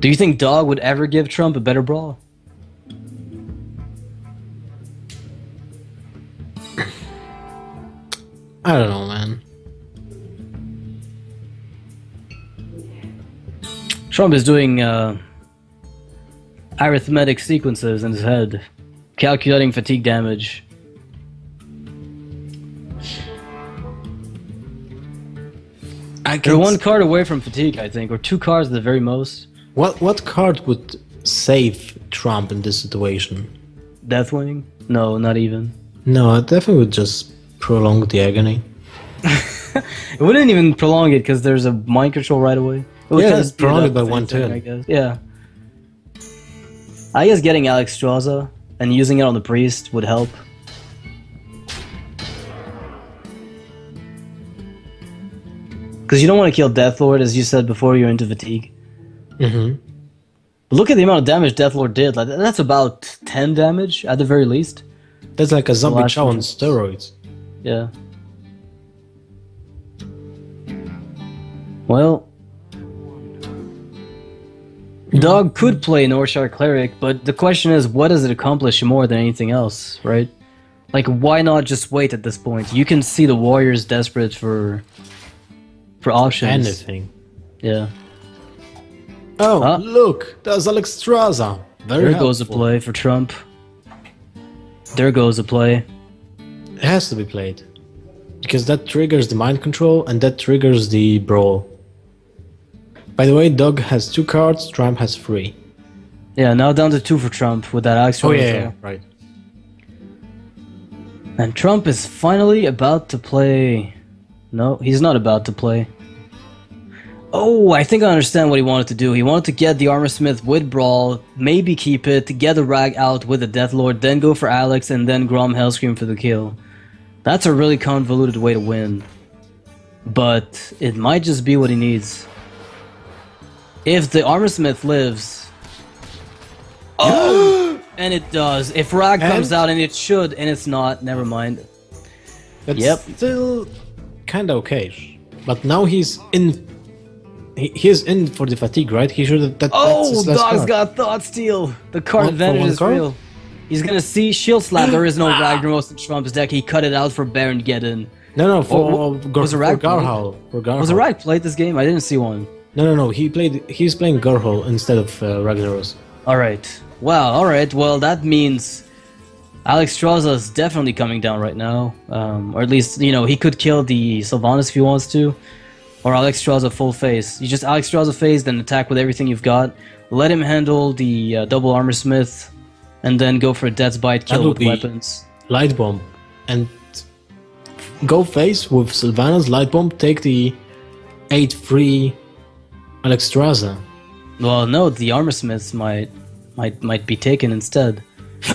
Do you think Dog would ever give Trump a better Brawl? I don't know, man. Trump is doing arithmetic sequences in his head, calculating fatigue damage. They're one card away from fatigue, I think, or 2 cards at the very most. What card would save Trump in this situation? Deathwing? No, not even. No, I definitely would just prolong the agony. It wouldn't even prolong it because there's a mind control right away. Yeah, it's prolonged it by 1 turn. I guess. Yeah. I guess getting Alex Straza and using it on the priest would help. Because you don't want to kill Deathlord, as you said before, you're into fatigue. Mm-hmm. But look at the amount of damage Deathlord did. Like, that's about 10 damage, at the very least. That's like a zombie Last chow on one. steroids. Yeah. Well... Dog could play Northshire Cleric, but the question is, what does it accomplish more than anything else, right? Like, why not just wait at this point? You can see the Warriors desperate for options. Anything. Yeah. Oh, look! There's Alexstrasza. Very There goes a helpful. play for Trump. There goes a play. It has to be played. Because that triggers the mind control and that triggers the brawl. By the way, Doug has 2 cards, Trump has 3. Yeah, now down to 2 for Trump with that extra. Oh yeah, right. And Trump is finally about to play... No, he's not about to play. Oh, I think I understand what he wanted to do. He wanted to get the Armorsmith with Brawl, maybe keep it, to get the Rag out with the Deathlord, then go for Alex, and then Grom Hellscream for the kill. That's a really convoluted way to win. But it might just be what he needs. If the Armorsmith lives... Oh! And it does. If Rag comes out, and it should, and it's not, never mind. That's Yep. still kinda okay. But now he's in... He is in for the fatigue, right? He should... That's Oh, his last Dog's card. got Thought Steal. The card One for advantage one is card? real. He's gonna see Shield Slap. There is no Ragnaros in Trump's deck. He cut it out for Baron Geddon. No, for, was a Rag for Garhal. For Garhal. Was a Rag played this game? I didn't see one. No. He's playing Garhal instead of Ragnaros. Alright. Wow, alright. Well, that means Alexstrasza is definitely coming down right now. Or at least, you know, he could kill the Sylvanas if he wants to. Or Alexstrasza full face. You just Alexstrasza phase, then attack with everything you've got. Let him handle the double Armorsmith, and then go for a Death's Bite That kill would with be weapons. Light Bomb. And go face with Sylvanas, Light Bomb, take the 8-free Alexstrasza. Well, no, the Armorsmiths might be taken instead.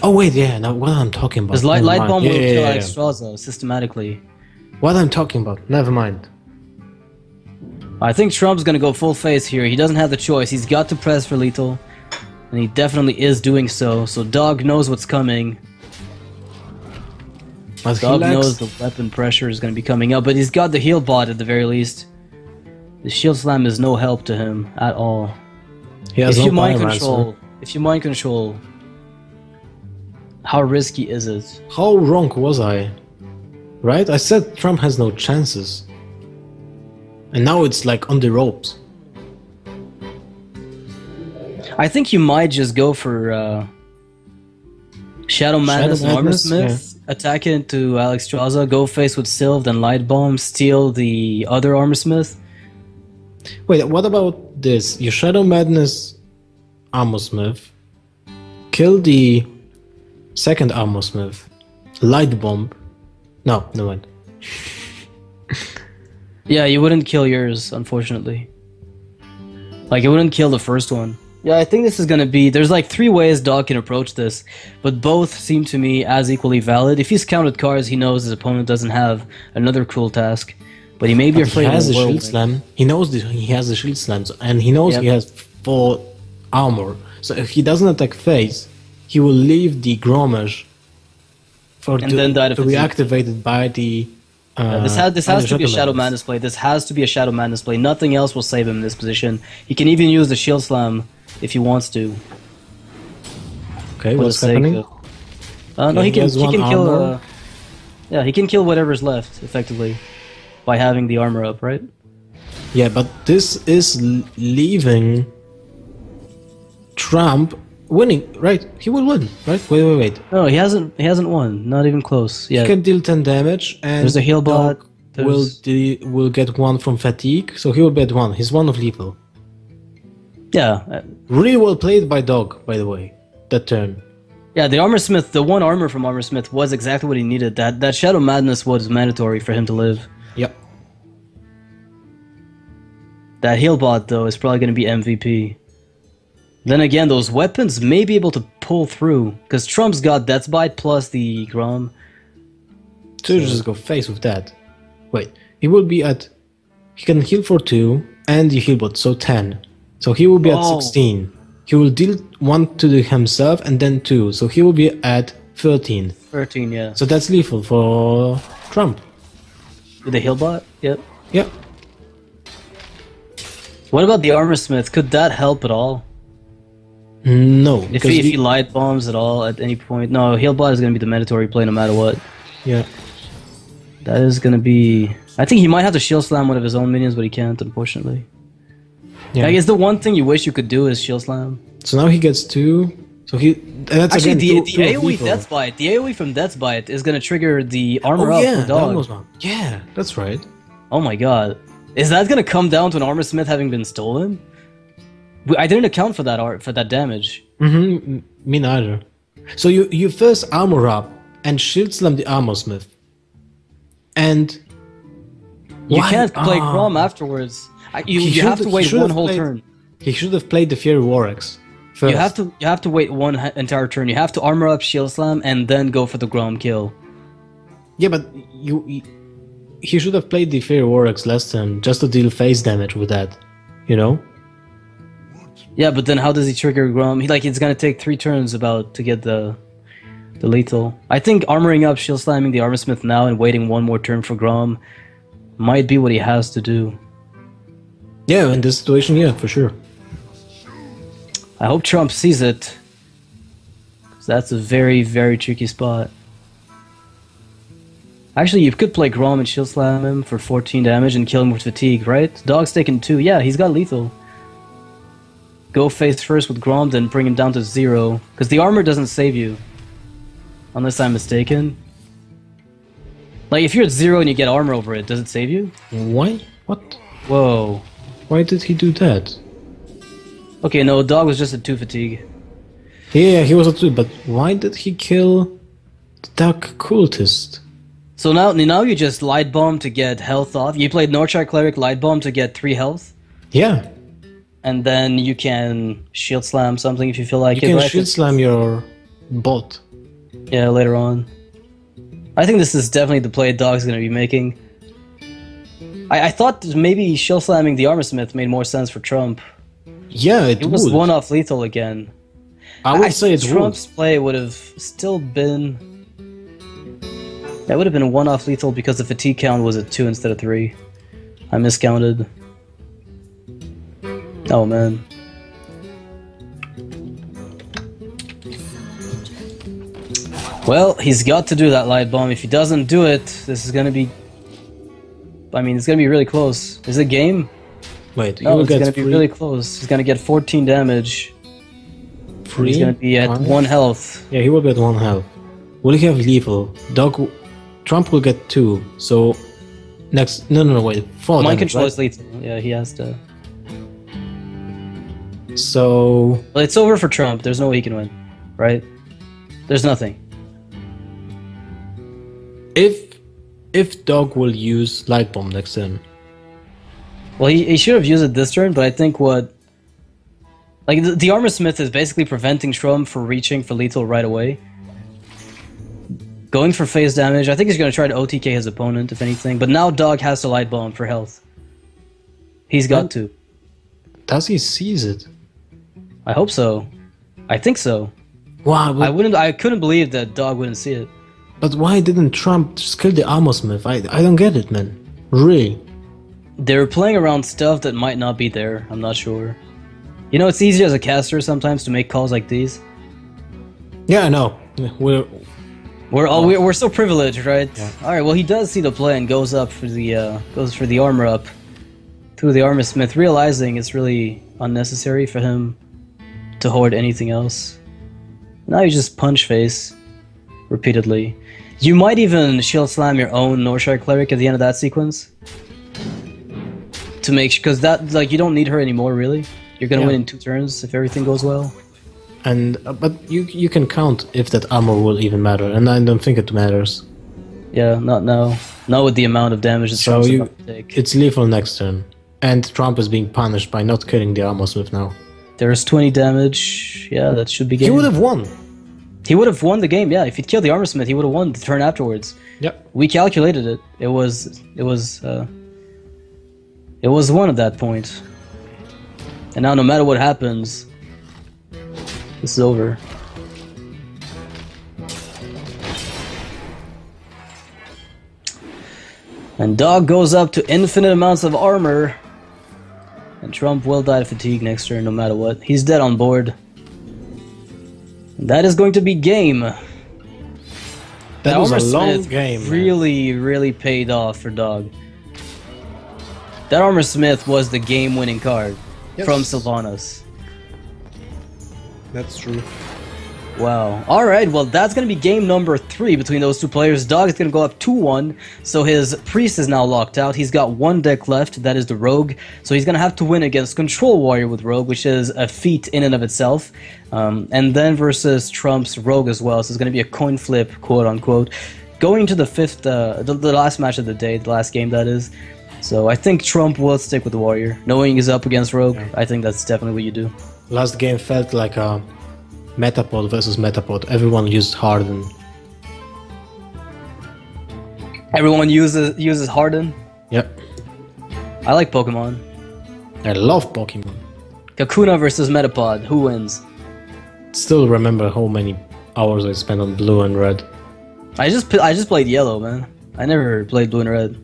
Oh wait, yeah, now what I'm talking about. Because Light Never mind. Bomb will kill yeah. Alexstrasza systematically. What I'm talking about, never mind. I think Trump's gonna go full face here. He doesn't have the choice. He's got to press for lethal. And he definitely is doing so. So Dog knows what's coming. But Dog he knows lacks... the weapon pressure is gonna be coming up, but he's got the heal bot at the very least. The Shield Slam is no help to him at all. He has If no you mind Pyromancer. control, how risky is it? How wrong was I? Right? I said Trump has no chances. And now it's like on the ropes. I think you might just go for Shadow Madness and Madness, Armorsmith, attack it into Alexstrasza, go face with Sylve, then Light Bomb, steal the other Armorsmith. Wait, what about this? You Shadow Madness Armorsmith, kill the second Armorsmith, Light Bomb. No, no mind. Yeah, you wouldn't kill yours, unfortunately. Like, it wouldn't kill the first one. Yeah, I think this is gonna be... There's like 3 ways Dog can approach this, but both seem to me as equally valid. If he's counted cards, he knows his opponent doesn't have another cruel task, but he may be afraid He has of the a Shield whirlwind. Slam. He knows he has the Shield Slams, and he knows Yep. he has 4 armor. So if he doesn't attack face, he will leave the Gromage for And then die to to be fatigue. activated by the. This has to be a Shadow Madness play. This has to be a Shadow Madness play. Nothing else will save him in this position. He can even use the Shield Slam if he wants to. Okay, For what's the sake happening? of- no, he he can. has He one can kill. armor. Yeah, he can kill whatever's left effectively by having the armor up, right? Yeah, but this is leaving Trump winning, right? He will win, right? Wait. No, he hasn't. He hasn't won. Not even close. Yeah. He can deal 10 damage, and There's a heal bot, Dog there's- will get 1 from fatigue, so he will be at 1. He's 1 of lethal. Yeah. Really well played by Dog, by the way, that turn. Yeah. The Armorsmith, the one armor from Armorsmith was exactly what he needed. That Shadow Madness was mandatory for him to live. Yep. That heal bot though is probably going to be MVP. Then again, those weapons may be able to pull through because Trump's got Death's Bite plus the Grom. So you just go face with that. Wait, he will be at... He can heal for 2, and you heal bot, so 10. So he will be at 16. He will deal 1 to himself and then 2. So he will be at 13. 13, yeah. So that's lethal for Trump. With the heal bot? Yep. Yep. What about the Armor Smith? Could that help at all? No. If he light bombs at all at any point? No, heal bot is going to be the mandatory play no matter what. Yeah. That is going to be... I think he might have to shield slam one of his own minions, but he can't, unfortunately. Yeah. I guess the one thing you wish you could do is shield slam. So now he gets 2. So he... That's actually, again the two AoE Death's Bite, the AoE from Death's Bite is going to trigger the armor up for Dog. Yeah, that's right. Oh my god. Is that going to come down to an Armor Smith having been stolen? I didn't account for that damage. Mm-hmm. Me neither. So you first armor up and shield slam the Armor Smith. And... You can't play Grom afterwards. You have to wait one whole turn. He should have played the Fury Warx first. You have to wait one entire turn. You have to armor up, shield slam, and then go for the Grom kill. Yeah, but he should have played the Fury Warx last turn just to deal phase damage with that. You know? Yeah, but then how does he trigger Grom? It's gonna take 3 turns to get the lethal. I think armoring up, shield slamming the Armor Smith now and waiting one more turn for Grom might be what he has to do. Yeah, in this situation, yeah, for sure. I hope Trump sees it. 'Cause that's a very, very tricky spot. Actually, you could play Grom and shield slam him for 14 damage and kill him with fatigue, right? Dog's taking 2. Yeah, he's got lethal. Go face first with Grom, then bring him down to 0. Because the armor doesn't save you. Unless I'm mistaken. Like, if you're at 0 and you get armor over it, does it save you? Why? What? Whoa. Why did he do that? Okay, no, Dog was just at 2 fatigue. Yeah, he was at 2, but why did he kill the Dark Cultist? So now you just light bomb to get health off. You played Northshire Cleric light bomb to get 3 health. Yeah. And then you can shield slam something if you feel like you it. You can shield slam your bot. Yeah, later on. I think this is definitely the play Dog's going to be making. I thought maybe shield slamming the Armor Smith made more sense for Trump. Yeah, it was would. one-off lethal again. I would say Trump's play would have still been... That would have been one-off lethal because the fatigue count was at 2 instead of 3. I miscounted. Oh man. Well, he's got to do that light bomb. If he doesn't do it, this is gonna be... I mean, it's gonna be really close. Is it game? Wait, no, it's gonna be really close. He's gonna get 14 damage. He's gonna be at 1 health. Yeah, he will be at 1 health. Will he have lethal? Trump will get 2, so... Next... No, wait. 4 Mind damage, control right? is lethal. Yeah, he has to... So... Well, it's over for Trump. There's no way he can win. Right? There's nothing. If Dog will use Light Bomb next turn. Well, he should have used it this turn, but I think what... Like, the Armor Smith is basically preventing Trump from reaching for lethal right away. Going for phase damage. I think he's going to try to OTK his opponent, if anything. But now Dog has to Light Bomb for health. He's got to. Does he seize it? I hope so. I think so. Wow. I couldn't believe that Dog wouldn't see it. But why didn't Trump just kill the Armor Smith? I don't get it, man. Really. They're playing around stuff that might not be there. I'm not sure. You know, it's easy as a caster sometimes to make calls like these. Yeah, I know. We're so privileged, right? Yeah. All right. Well, he does see the play and goes for the armor up to the Armor Smith, realizing it's really unnecessary for him to hoard anything else. Now you just punch face repeatedly. You might even shield slam your own Northshire Cleric at the end of that sequence to make sure, because that you don't need her anymore. Really, you're gonna win in 2 turns if everything goes well. And but you can count if that armor will even matter, and I don't think it matters. Yeah, not now. Not with the amount of damage it's so about to take. It's lethal next turn, and Trump is being punished by not killing the Armor Smith now. There's 20 damage. Yeah, that should be game. He would have won. He would have won the game, yeah. If he'd killed the armor smith, he would have won the turn afterwards. Yep. We calculated it. It was won at that point. And now no matter what happens, this is over. And Dog goes up to infinite amounts of armor. And Trump will die of fatigue next turn no matter what. He's dead on board. That is going to be game. That was a Armor long Smith game. Man. really paid off for Dog. That Armor Smith was the game-winning card from Sylvanas. That's true. Wow. Alright, well that's going to be game number 3 between those two players. Dog is going to go up 2-1, so his Priest is now locked out. He's got one deck left, that is the Rogue. So he's going to have to win against Control Warrior with Rogue, which is a feat in and of itself. And then versus Trump's Rogue as well, so it's going to be a coin flip, quote-unquote. Going to the fifth, the last match of the day, the last game that is. So I think Trump will stick with the Warrior. Knowing he's up against Rogue, I think that's definitely what you do. Last game felt like a Metapod versus Metapod. Everyone used Harden. Everyone uses Harden. Yep. I like Pokemon. I love Pokemon. Kakuna versus Metapod. Who wins? Still remember how many hours I spent on blue and red. I just played yellow, man. I never played blue and red.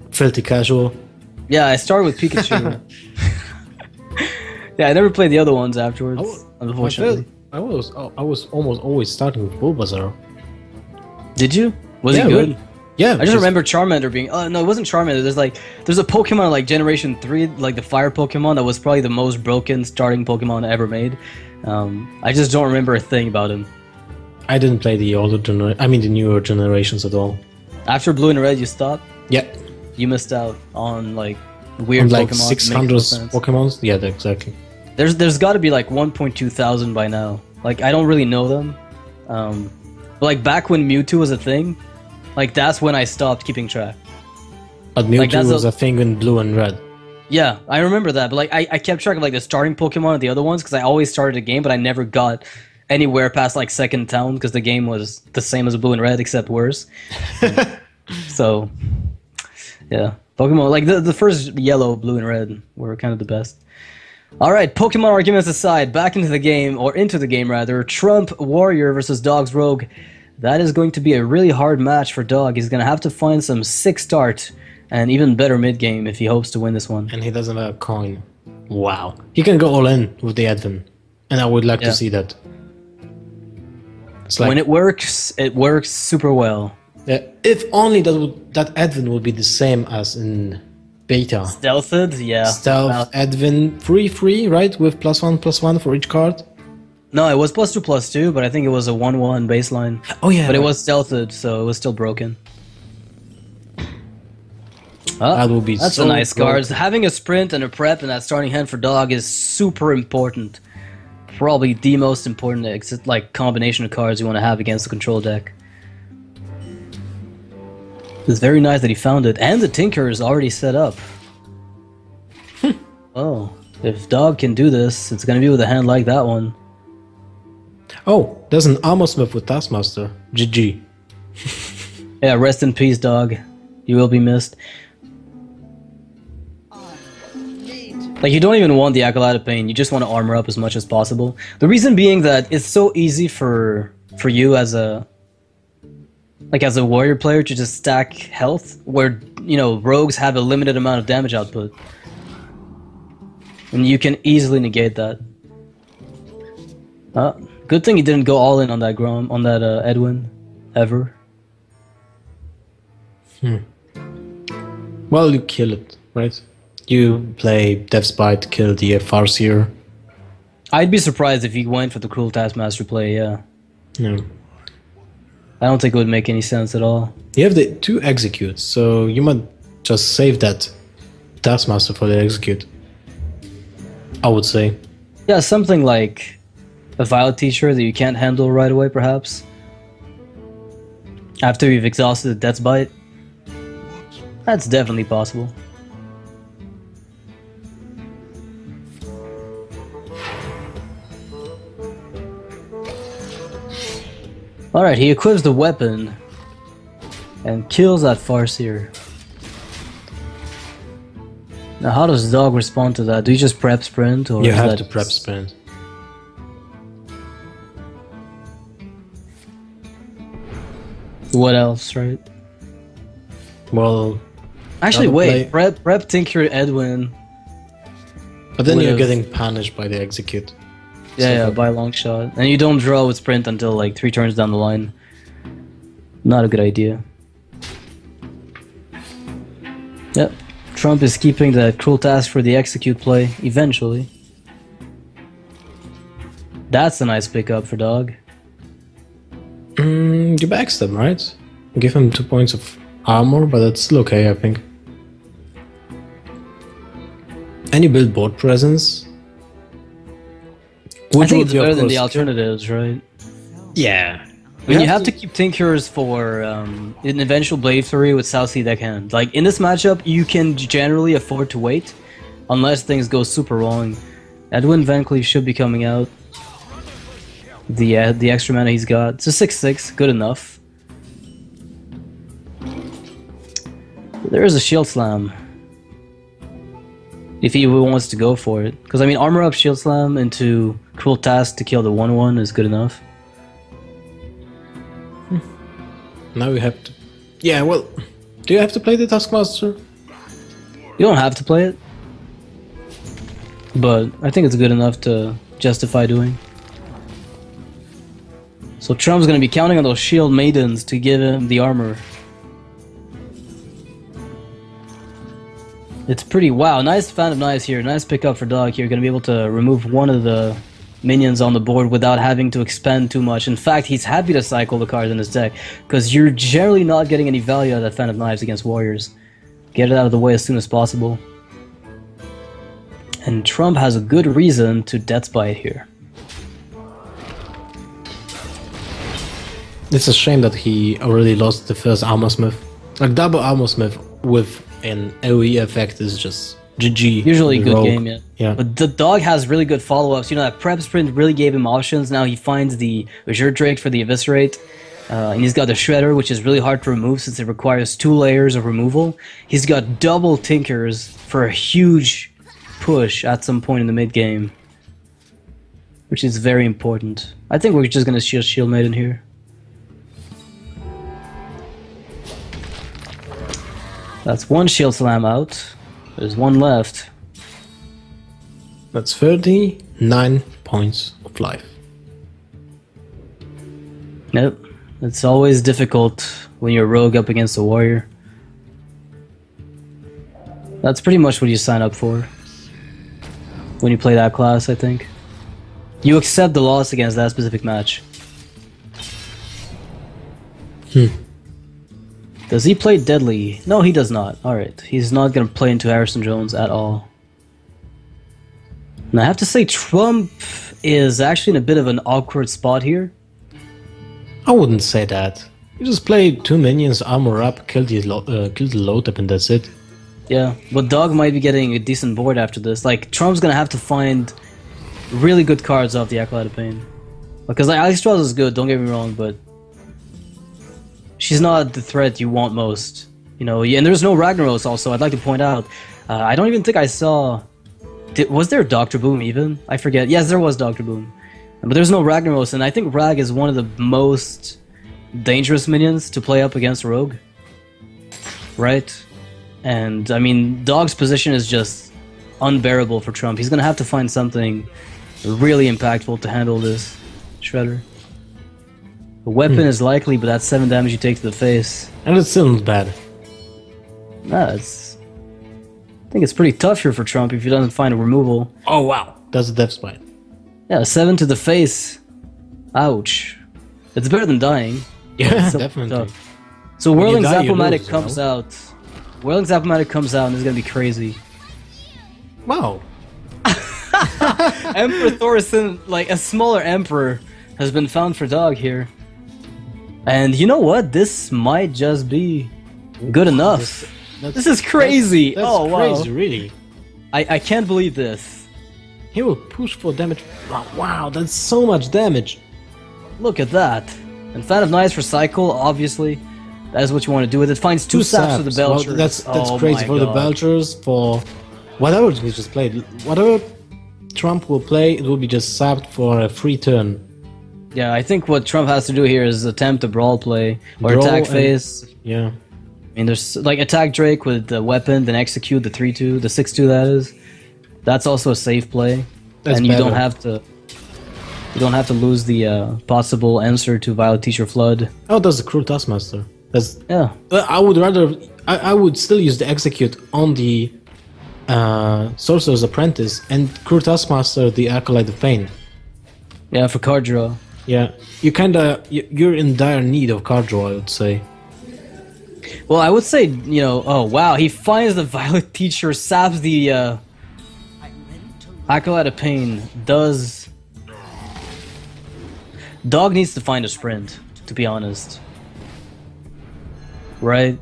Filthy casual. Yeah, I started with Pikachu. Yeah, I never played the other ones afterwards, unfortunately. I was almost always starting with Bulbasaur. Did you? Was he Yeah, good? really. Yeah, I just remember Charmander being. Oh no, it wasn't Charmander. There's a Pokemon like Generation 3, like the Fire Pokemon, that was probably the most broken starting Pokemon ever made. I just don't remember a thing about him. I didn't play the newer generations at all. After Blue and Red, you stopped. Yeah, You missed out on like weird on like Pokemon. 600 Pokemons. Yeah, exactly. There's got to be like 1.2 thousand by now. Like I don't really know them. But like back when Mewtwo was a thing, like that's when I stopped keeping track. But Mewtwo Like, that's was a thing in blue and red. Yeah, I remember that. But like I kept track of like the starting Pokemon and the other ones because I always started a game, but I never got anywhere past like second town because the game was the same as Blue and Red except worse. So yeah, Pokemon like the first Yellow, Blue, and Red were kind of the best. All right, Pokemon arguments aside, back into the game, or into the game rather. Trump Warrior versus Dog's Rogue. That is going to be a really hard match for Dog. He's going to have to find some sick start and even better mid game if he hopes to win this one. And he doesn't have a coin. Wow. He can go all in with the Advent. And I would like to see that. It's like, When it works super well. if only that Advent would be the same as in beta. Stealthed, yeah. Stealth Advent free, right? With +1/+1 for each card. No, it was +2/+2, but I think it was a 1/1 baseline. Oh yeah. But it was stealthed, so it was still broken. That would be That's so a nice card. broken. Having a sprint and a prep in that starting hand for Dog is super important. Probably the most important like combination of cards you want to have against the control deck. It's very nice that he found it, and the Tinker is already set up. Oh, if Dog can do this, it's gonna be with a hand like that one. Oh, there's an Armor Smith with Taskmaster. GG. Yeah, rest in peace, Dog. You will be missed. Like, you don't even want the Acolyte of Pain, you just want to armor up as much as possible. The reason being that it's so easy for you as a warrior player to just stack health, where, you know, rogues have a limited amount of damage output. And you can easily negate that. Good thing he didn't go all in on that Edwin, ever. Well, you kill it, right? You play Death's Bite, kill the Farseer. I'd be surprised if he went for the Cruel Taskmaster play, yeah. Yeah. I don't think it would make any sense at all. You have the 2 executes, so you might just save that Taskmaster for the execute. I would say. Yeah, something like a Violet Teacher that you can't handle right away, perhaps. After you've exhausted the Death's Bite. That's definitely possible. Alright, he equips the weapon and kills that Farseer. Now, how does Dog respond to that? Do you just prep sprint? Or You is have that to prep sprint. What else, right? Well, Actually, Gotta wait. play- Prep Tinker Edwin. but then you're Would've- getting punished by the execute. Yeah, So by a long shot. And you don't draw with sprint until like 3 turns down the line. Not a good idea. Yep. Trump is keeping that cruel task for the execute play eventually. That's a nice pickup for Dog. You backstab, right? Give him 2 points of armor, but that's still okay, I think. And you build board presence. I Which think would it's be, of better than the course- alternatives, right? Yeah. I mean, you have to keep Tinkers for an eventual Blade Flurry with South Sea deckhand. Like, in this matchup, you can generally afford to wait, unless things go super wrong. Edwin Van Cleef should be coming out. The extra mana he's got. It's a 6/6, good enough. There is a Shield Slam. If he wants to go for it. Because, I mean, Armor Up Shield Slam into Cruel Task to kill the 1/1 is good enough. Now we have to... Yeah, well... Do you have to play the Taskmaster? You don't have to play it. But I think it's good enough to justify doing. So Trump's gonna be counting on those Shield Maidens to give him the armor. It's pretty... Wow, nice Fan of Knives here. Nice pickup for Dog here. Gonna be able to remove one of the minions on the board without having to expend too much. In fact, he's happy to cycle the cards in his deck, because you're generally not getting any value out of that Fan of Knives against Warriors. Get it out of the way as soon as possible. And Trump has a good reason to Death Bite here. It's a shame that he already lost the first Armor Smith. Like, double Armor Smith with an AoE effect is just GG. Usually a the good rogue. game, yeah. Yeah. But the Dog has really good follow-ups. You know, that Prep Sprint really gave him options. Now he finds the Azure Drake for the Eviscerate. And he's got the Shredder, which is really hard to remove since it requires 2 layers of removal. He's got double Tinkers for a huge push at some point in the mid-game, which is very important. I think we're just going to Shield Maiden here. That's one Shield Slam out. There's one left. That's 39 points of life. Nope. It's always difficult when you're a rogue up against a warrior. That's pretty much what you sign up for when you play that class, I think. You accept the loss against that specific match. Does he play Deadly? No, he does not. Alright, he's not going to play into Harrison Jones at all. And I have to say, Trump is actually in a bit of an awkward spot here. I wouldn't say that. You just play 2 minions, armor up, kill the load up, and that's it. Yeah, but Dog might be getting a decent board after this. Like, Trump's gonna have to find really good cards off the Acolyte of Pain. Because, like, Alexstrasza is good, don't get me wrong, but she's not the threat you want most. You know, and there's no Ragnaros also, I'd like to point out. I don't even think I saw... was there Dr. Boom even? I forget. Yes, there was Dr. Boom. But there's no Ragnaros, and I think Rag is one of the most dangerous minions to play up against Rogue. Right? And, I mean, Dog's position is just unbearable for Trump. He's gonna have to find something really impactful to handle this Shredder. The weapon is likely, but that's 7 damage you take to the face. And it's still not bad. Nah, I think it's pretty tough here for Trump if he doesn't find a removal. Oh wow, that's a death spite. Yeah, 7 to the face. Ouch. It's better than dying. Yeah, Still definitely. tough. So When you Whirling die, you Zapomatic lose, comes you know? out. Whirling Zapomatic comes out and it's gonna be crazy. Wow. Emperor Thorson, like a smaller Emperor, has been found for Dog here. And you know what? This might just be good enough. This is crazy! That's oh, wow. crazy, really. I can't believe this. He will push for damage. Wow, that's so much damage. Look at that. And Fan of Knights for cycle, obviously. That is what you want to do with it. Finds two saps for the Belchers. Well, that's Oh crazy my for the God. Belchers. For whatever he just played, whatever Trump will play, it will be just sapped for a free turn. Yeah, I think what Trump has to do here is attempt a brawl play or Brawl attack and- phase. Yeah. I mean, there's like attack Drake with the weapon, then execute the 3-2, the 6-2 that is. That's also a safe play, That's and you don't better. have to. You don't have to lose the possible answer to Violet Teacher Flood. Oh, that's the Cruel Taskmaster. That's. Yeah, I would rather. I would still use the execute on the Sorcerer's Apprentice and Cruel Taskmaster the Acolyte of Pain. yeah, for card draw. Yeah, you're in dire need of card draw, I would say. Well, I would say, you know, oh wow, he finds the Violet Teacher, saps the Acolyte of Pain. Dog needs to find a sprint, to be honest. Right?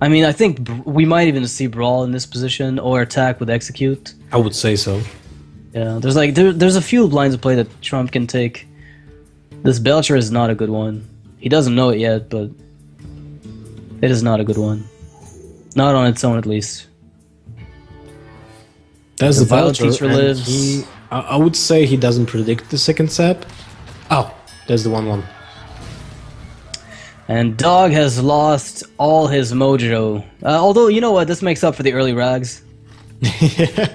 I mean, I think we might even see Brawl in this position, or attack with Execute. I would say so. Yeah, there's like there's a few lines of play that Trump can take. This Belcher is not a good one. He doesn't know it yet, but it is not a good one. Not on its own, at least. That's The the Violet Belcher, Teacher and lives. I would say he doesn't predict the second sap. Oh, there's the 1/1. And Dog has lost all his mojo. Although, you know what? This makes up for the early rags.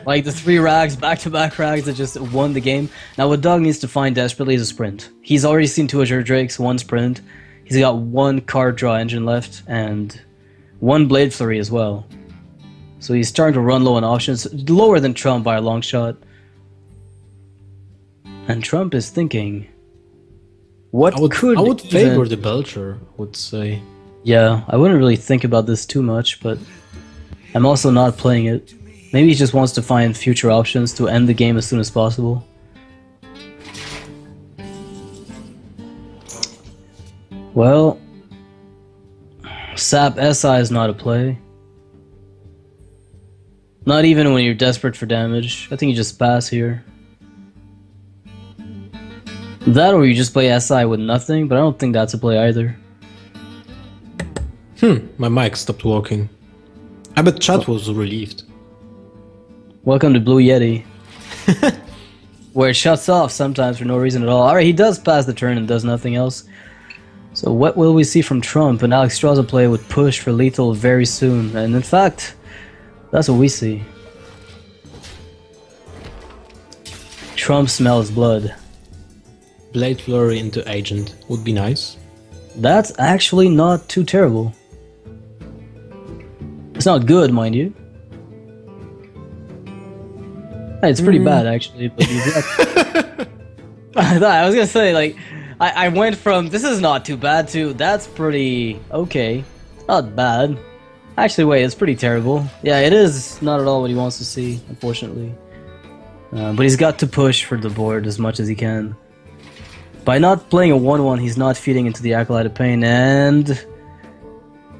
Like the 3 rags, back-to-back rags that just won the game. Now what Dog needs to find desperately is a sprint. He's already seen 2 Azure Drakes, 1 sprint. He's got 1 card draw engine left, and 1 Blade Flurry as well. So he's starting to run low on options, lower than Trump by a long shot. And Trump is thinking, what I would could favor even... the Belcher, I would say. Yeah, I wouldn't really think about this too much, but I'm also not playing it. Maybe he just wants to find future options to end the game as soon as possible. Well, Sap SI is not a play. Not even when you're desperate for damage. I think you just pass here. That or you just play SI with nothing, but I don't think that's a play either. My mic stopped working. I bet chat was relieved. Welcome to Blue Yeti. Where it shuts off sometimes for no reason at all. Alright, he does pass the turn and does nothing else. So what will we see from Trump? And Alex Strauss will play with push for lethal very soon. And in fact, that's what we see. Trump smells blood. Blade Flurry into Agent would be nice. That's actually not too terrible. It's not good, mind you. Hey, it's pretty bad, actually. But I was gonna say, like, I went from this is not too bad to that's pretty okay. Not bad. Actually, wait, it's pretty terrible. Yeah, it is not at all what he wants to see, unfortunately. But he's got to push for the board as much as he can. By not playing a 1/1, he's not feeding into the Acolyte of Pain, and...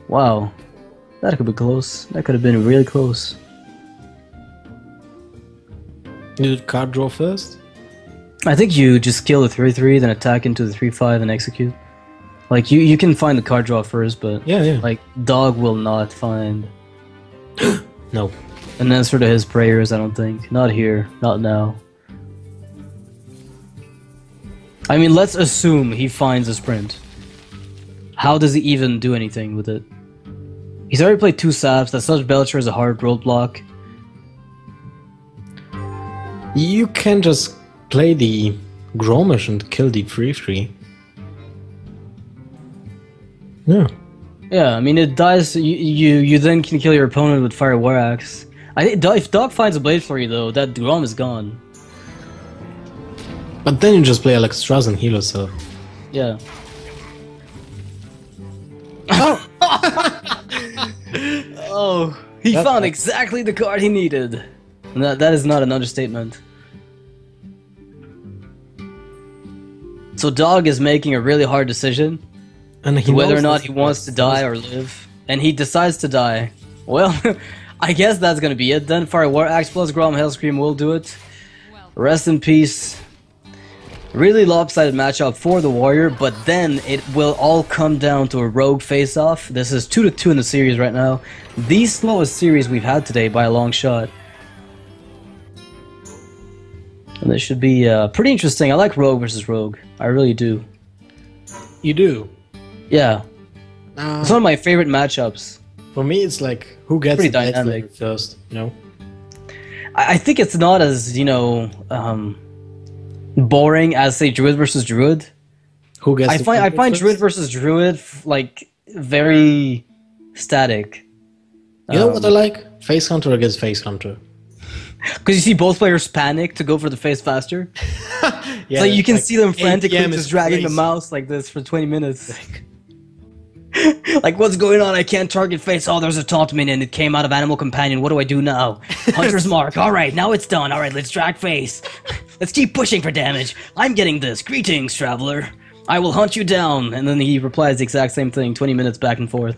Wow. That could be close. That could have been really close. You do card draw first? I think you just kill the 3-3, then attack into the 3-5 and execute. Like, you can find the card draw first, but... Yeah. Like, Dog will not find... No. And that's sort of his prayers, I don't think. Not here. Not now. I mean, let's assume he finds a sprint. How does he even do anything with it? He's already played 2 saps, that such Belcher is a hard roadblock. You can just play the Gromish and kill the 3-3. Yeah. Yeah, I mean, it dies. You then can kill your opponent with Fire War Axe. I think if Dog finds a Blade Flurry, though, that Grom is gone. But then you just play Alex Strauss and heal yourself. Yeah. Oh, he found exactly the card he needed. And that is not an understatement. So Dog is making a really hard decision And he whether or knows not this- he wants to die or live. And he decides to die. Well, I guess that's gonna be it then. Fire War Axe plus Grom Hellscream will do it. Rest in peace, Really lopsided matchup for the Warrior, but then it will all come down to a Rogue face-off. This is 2-2 in the series right now. The slowest series we've had today by a long shot. And this should be pretty interesting. I like Rogue versus Rogue. I really do. You do? Yeah. It's one of my favorite matchups. For me, it's like, who gets Pretty the Blade dynamic. Flurry first, you know? I think it's not as, you know, boring as, say, Druid versus Druid. Who gets I the find first? Druid versus Druid like very static. You know what I like? Face Hunter against Face Hunter. Because you see both players panic to go for the face faster. Yeah, So you can like see them frantically 8 PM just is dragging the crazy. mouse like this for 20 minutes. Like, what's going on? I can't target face. Oh, there's a taunt minion. It came out of Animal Companion. What do I do now? Hunter's Mark. All right, now it's done. All right, let's drag face. Let's keep pushing for damage. I'm getting this. Greetings, traveler. I will hunt you down. And then he replies the exact same thing. 20 minutes back and forth.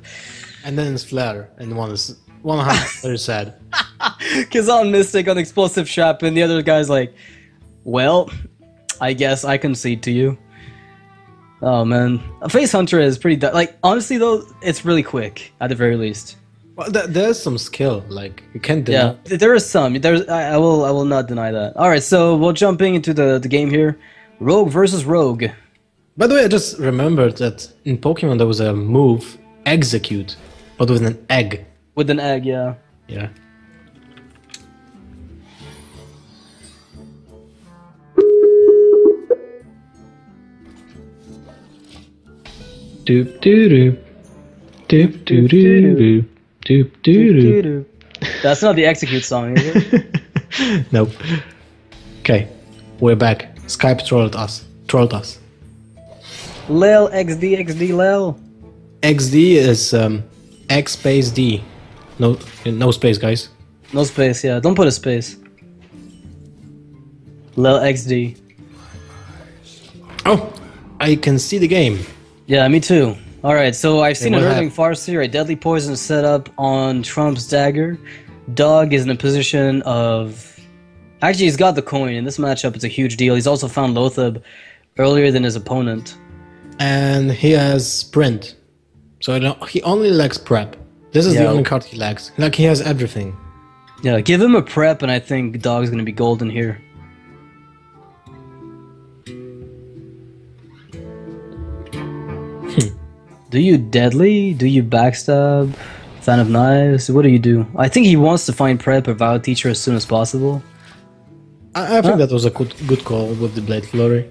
And then it's Flare, and one is 100 very sad. Kazan Mystic on Explosive Shop, and the other guy's like, well, I guess I concede to you. Oh man, a Face Hunter is pretty like, honestly though, it's really quick at the very least. Well, there's some skill, like, you can't deny. Yeah, there is some. I will not deny that. All right, so we're jumping into the game here. Rogue versus Rogue. By the way, I just remembered that in Pokemon there was a move, Execute, but with an egg. With an egg, yeah. Yeah. Doop doo doo. Doop doo doo doo. Doop doo doo. That's not the Execute song, is it? Nope. Okay, we're back. Skype trolled us. Lel, XD, XD, Lel. XD is X space D. No space, guys. No space, yeah. Don't put a space. Lel XD. Oh, I can see the game. Yeah, me too. Alright, so I've seen Yeah, an what Irving Farseer, a Deadly Poison set up on Trump's dagger. Dog is in a position of... Actually, he's got the coin. In this matchup, it's a huge deal. He's also found Lothab earlier than his opponent. And he has sprint. So he only lacks prep. This is the Yeah. only card he lacks. Like, he has everything. Yeah, give him a prep, and I think Dog's gonna be golden here. Do you deadly? Do you backstab? Fan of Knives? What do you do? I think he wants to find prep or Vow Teacher as soon as possible. I think that was a good call with the Blade Flurry.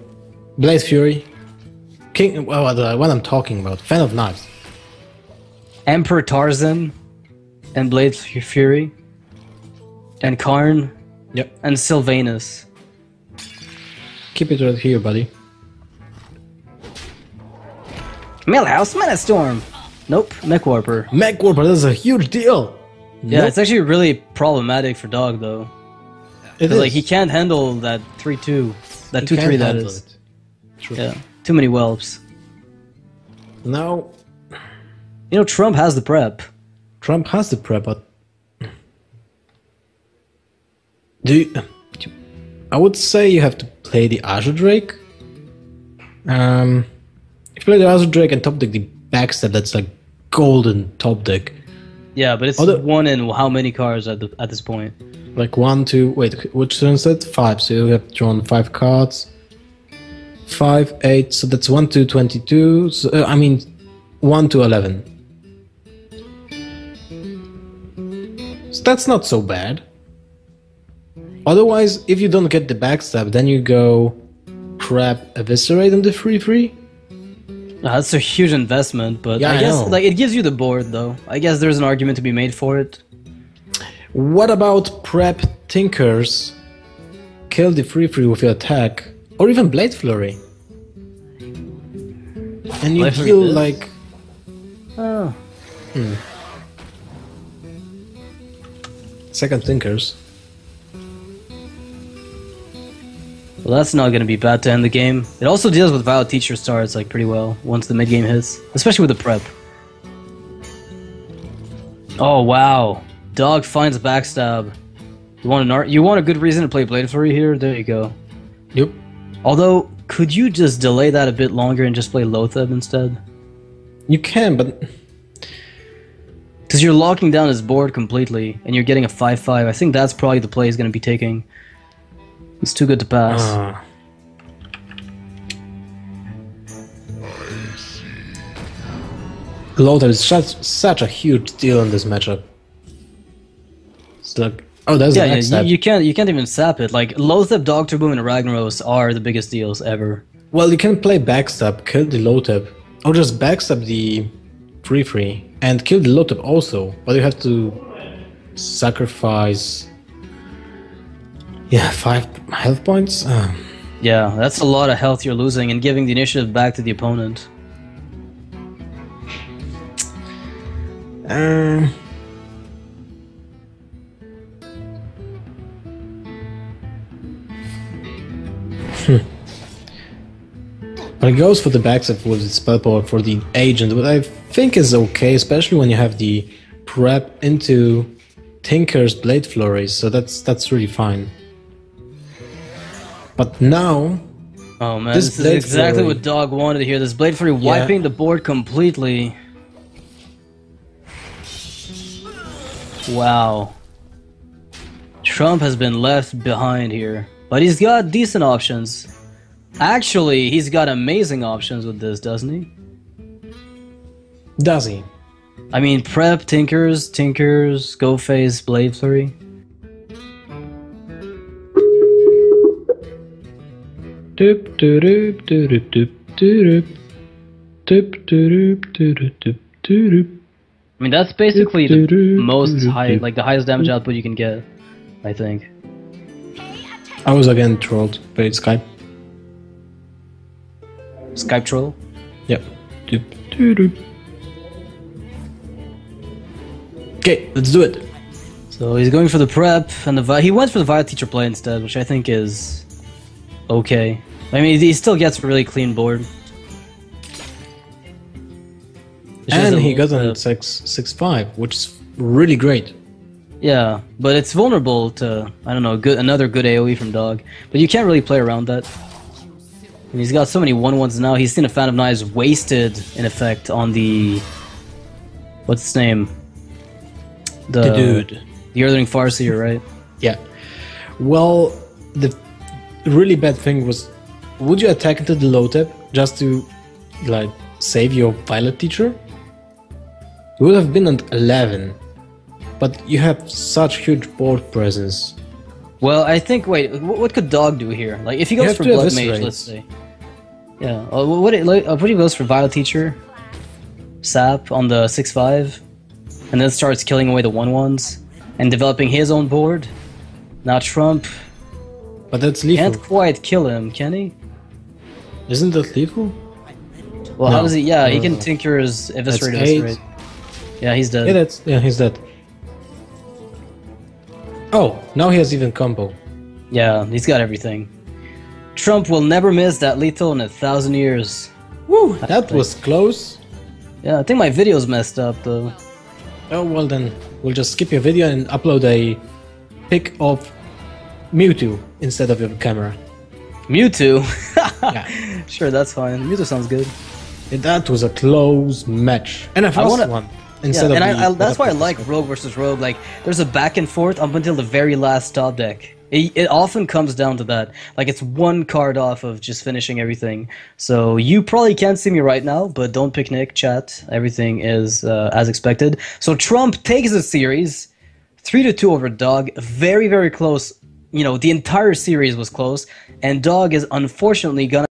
Blade Fury. King. Well, what I'm talking about. Fan of Knives. Emperor Tarzan and Blade Fury and Karn Yep. and Sylvanus. Keep it right here, buddy. Millhouse Metastorm! Nope, Mech Warper. Mech Warper, that's a huge deal. Yeah, Nope. it's actually really problematic for Dog though. It 'Cause, is. like, he can't handle that 3-2. That He 2-3 can't that handle is. it. True. Yeah, too many whelps. Now, You know, Trump has the prep. Trump has the prep, but I would say you have to play the Azure Drake. If you play the Azure Drake and top deck the backstab, that's like golden top deck. Yeah, but it's Although- one in how many cards at this point? Like 1, 2, wait, which turn is that? 5, so you have drawn 5 cards. 5, 8, so that's 1 to 22, so, 1 to 11. So that's not so bad. Otherwise, if you don't get the backstab, then you go crap eviscerate on the 3/3. That's a huge investment, but Yeah, I I guess know. like it gives you the board though. I guess there's an argument to be made for it. What about prep Tinkers? Kill the 3/3 with your attack, or even Blade Flurry. And you Blade Flurry heal does. like Oh. second Tinkers. Well, that's not going to be bad to end the game. It also deals with Violet Teacher stars like pretty well once the mid game hits, especially with the prep. Oh wow, Dog finds backstab. You want a good reason to play Blade Flurry here? There you go. Yep. Although Could you just delay that a bit longer and just play Lotheb instead? You can, but Because you're locking down his board completely, and you're getting a 5-5. I think that's probably the play he's going to be taking. It's too good to pass. Lothar is such a huge deal in this matchup. It's like, oh, that's Yeah, an yeah, X-Stab. you can't even sap it. Like Lotheb, Doctor Boom, and Ragnaros are the biggest deals ever. Well, you can play backstab, kill the Lothar, or just backstab the 3/3 and kill the Lothar also, but you have to sacrifice 5 health points. Yeah, that's a lot of health you're losing and giving the initiative back to the opponent. But it goes for the backstab with the spell power for the agent, but I think is okay, especially when you have the prep into Tinker's Blade Flurries, so that's really fine. But now, Oh man, This this is Blade exactly Flurry- what Dog wanted to hear. This Blade Flurry wiping the board completely. Wow. Trump has been left behind here. But he's got decent options. Actually, he's got amazing options with this, doesn't he? does he? I mean, Prep, Tinkers, Go Phase, Blade Flurry. Doop doop doop doop doop doop doop doop doop. I mean, that's basically the most high, like the highest damage output you can get, I think. I was again trolled by Skype. Skype troll. Yep. Doop doop doop. Okay, let's do it. So he's going for the prep, and he went for the Vile Teacher play instead, which I think is okay. I mean, he still gets a really clean board. It's just And a he got little on bit- 6/5, which is really great. Yeah, but it's vulnerable to, I don't know, another good AoE from Dog. But you can't really play around that. And he's got so many 1/1s now. He's seen a Fan of Knives wasted, in effect, on the... What's his name? The dude. The Earthling Farseer, right? Yeah. Well, the really bad thing was, would you attack into the low tap just to, like, save your Violet Teacher? You would have been at 11, but you have such huge board presence. Well, I think, wait, what could Dog do here? Like, if he You goes have for to Blood Mage, eviscerate. let's say. Yeah, what if he goes for Vile Teacher, Sap on the 6/5, and then starts killing away the 1/1s, and developing his own board? Now Trump But that's lethal. can't quite kill him, can he? Isn't that lethal? Well, No. how does he? Yeah, he No, can no. Tinker's Eviscerate, That's 8. Eviscerate. Yeah, he's dead. Yeah, he's dead. Oh, now he has even combo. Yeah, he's got everything. Trump will never miss that lethal in 1,000 years. Woo, that was close. Yeah, I think my video's messed up though. Oh, well then, we'll just skip your video and upload a pic of Mewtwo instead of your camera. Mewtwo. Yeah. Sure, that's fine. Mewtwo sounds good. That was a close match. And a fast wanna- one. Yeah, Instead and of that's why I like Rogue versus Rogue. Like, there's a back and forth up until the very last top deck. It often comes down to that. Like, it's one card off of just finishing everything. So you probably can't see me right now, but don't picnic, chat. Everything is as expected. So Trump takes the series, 3-2 over Dog. Very, very close. You know, the entire series was close, and Dog is unfortunately gonna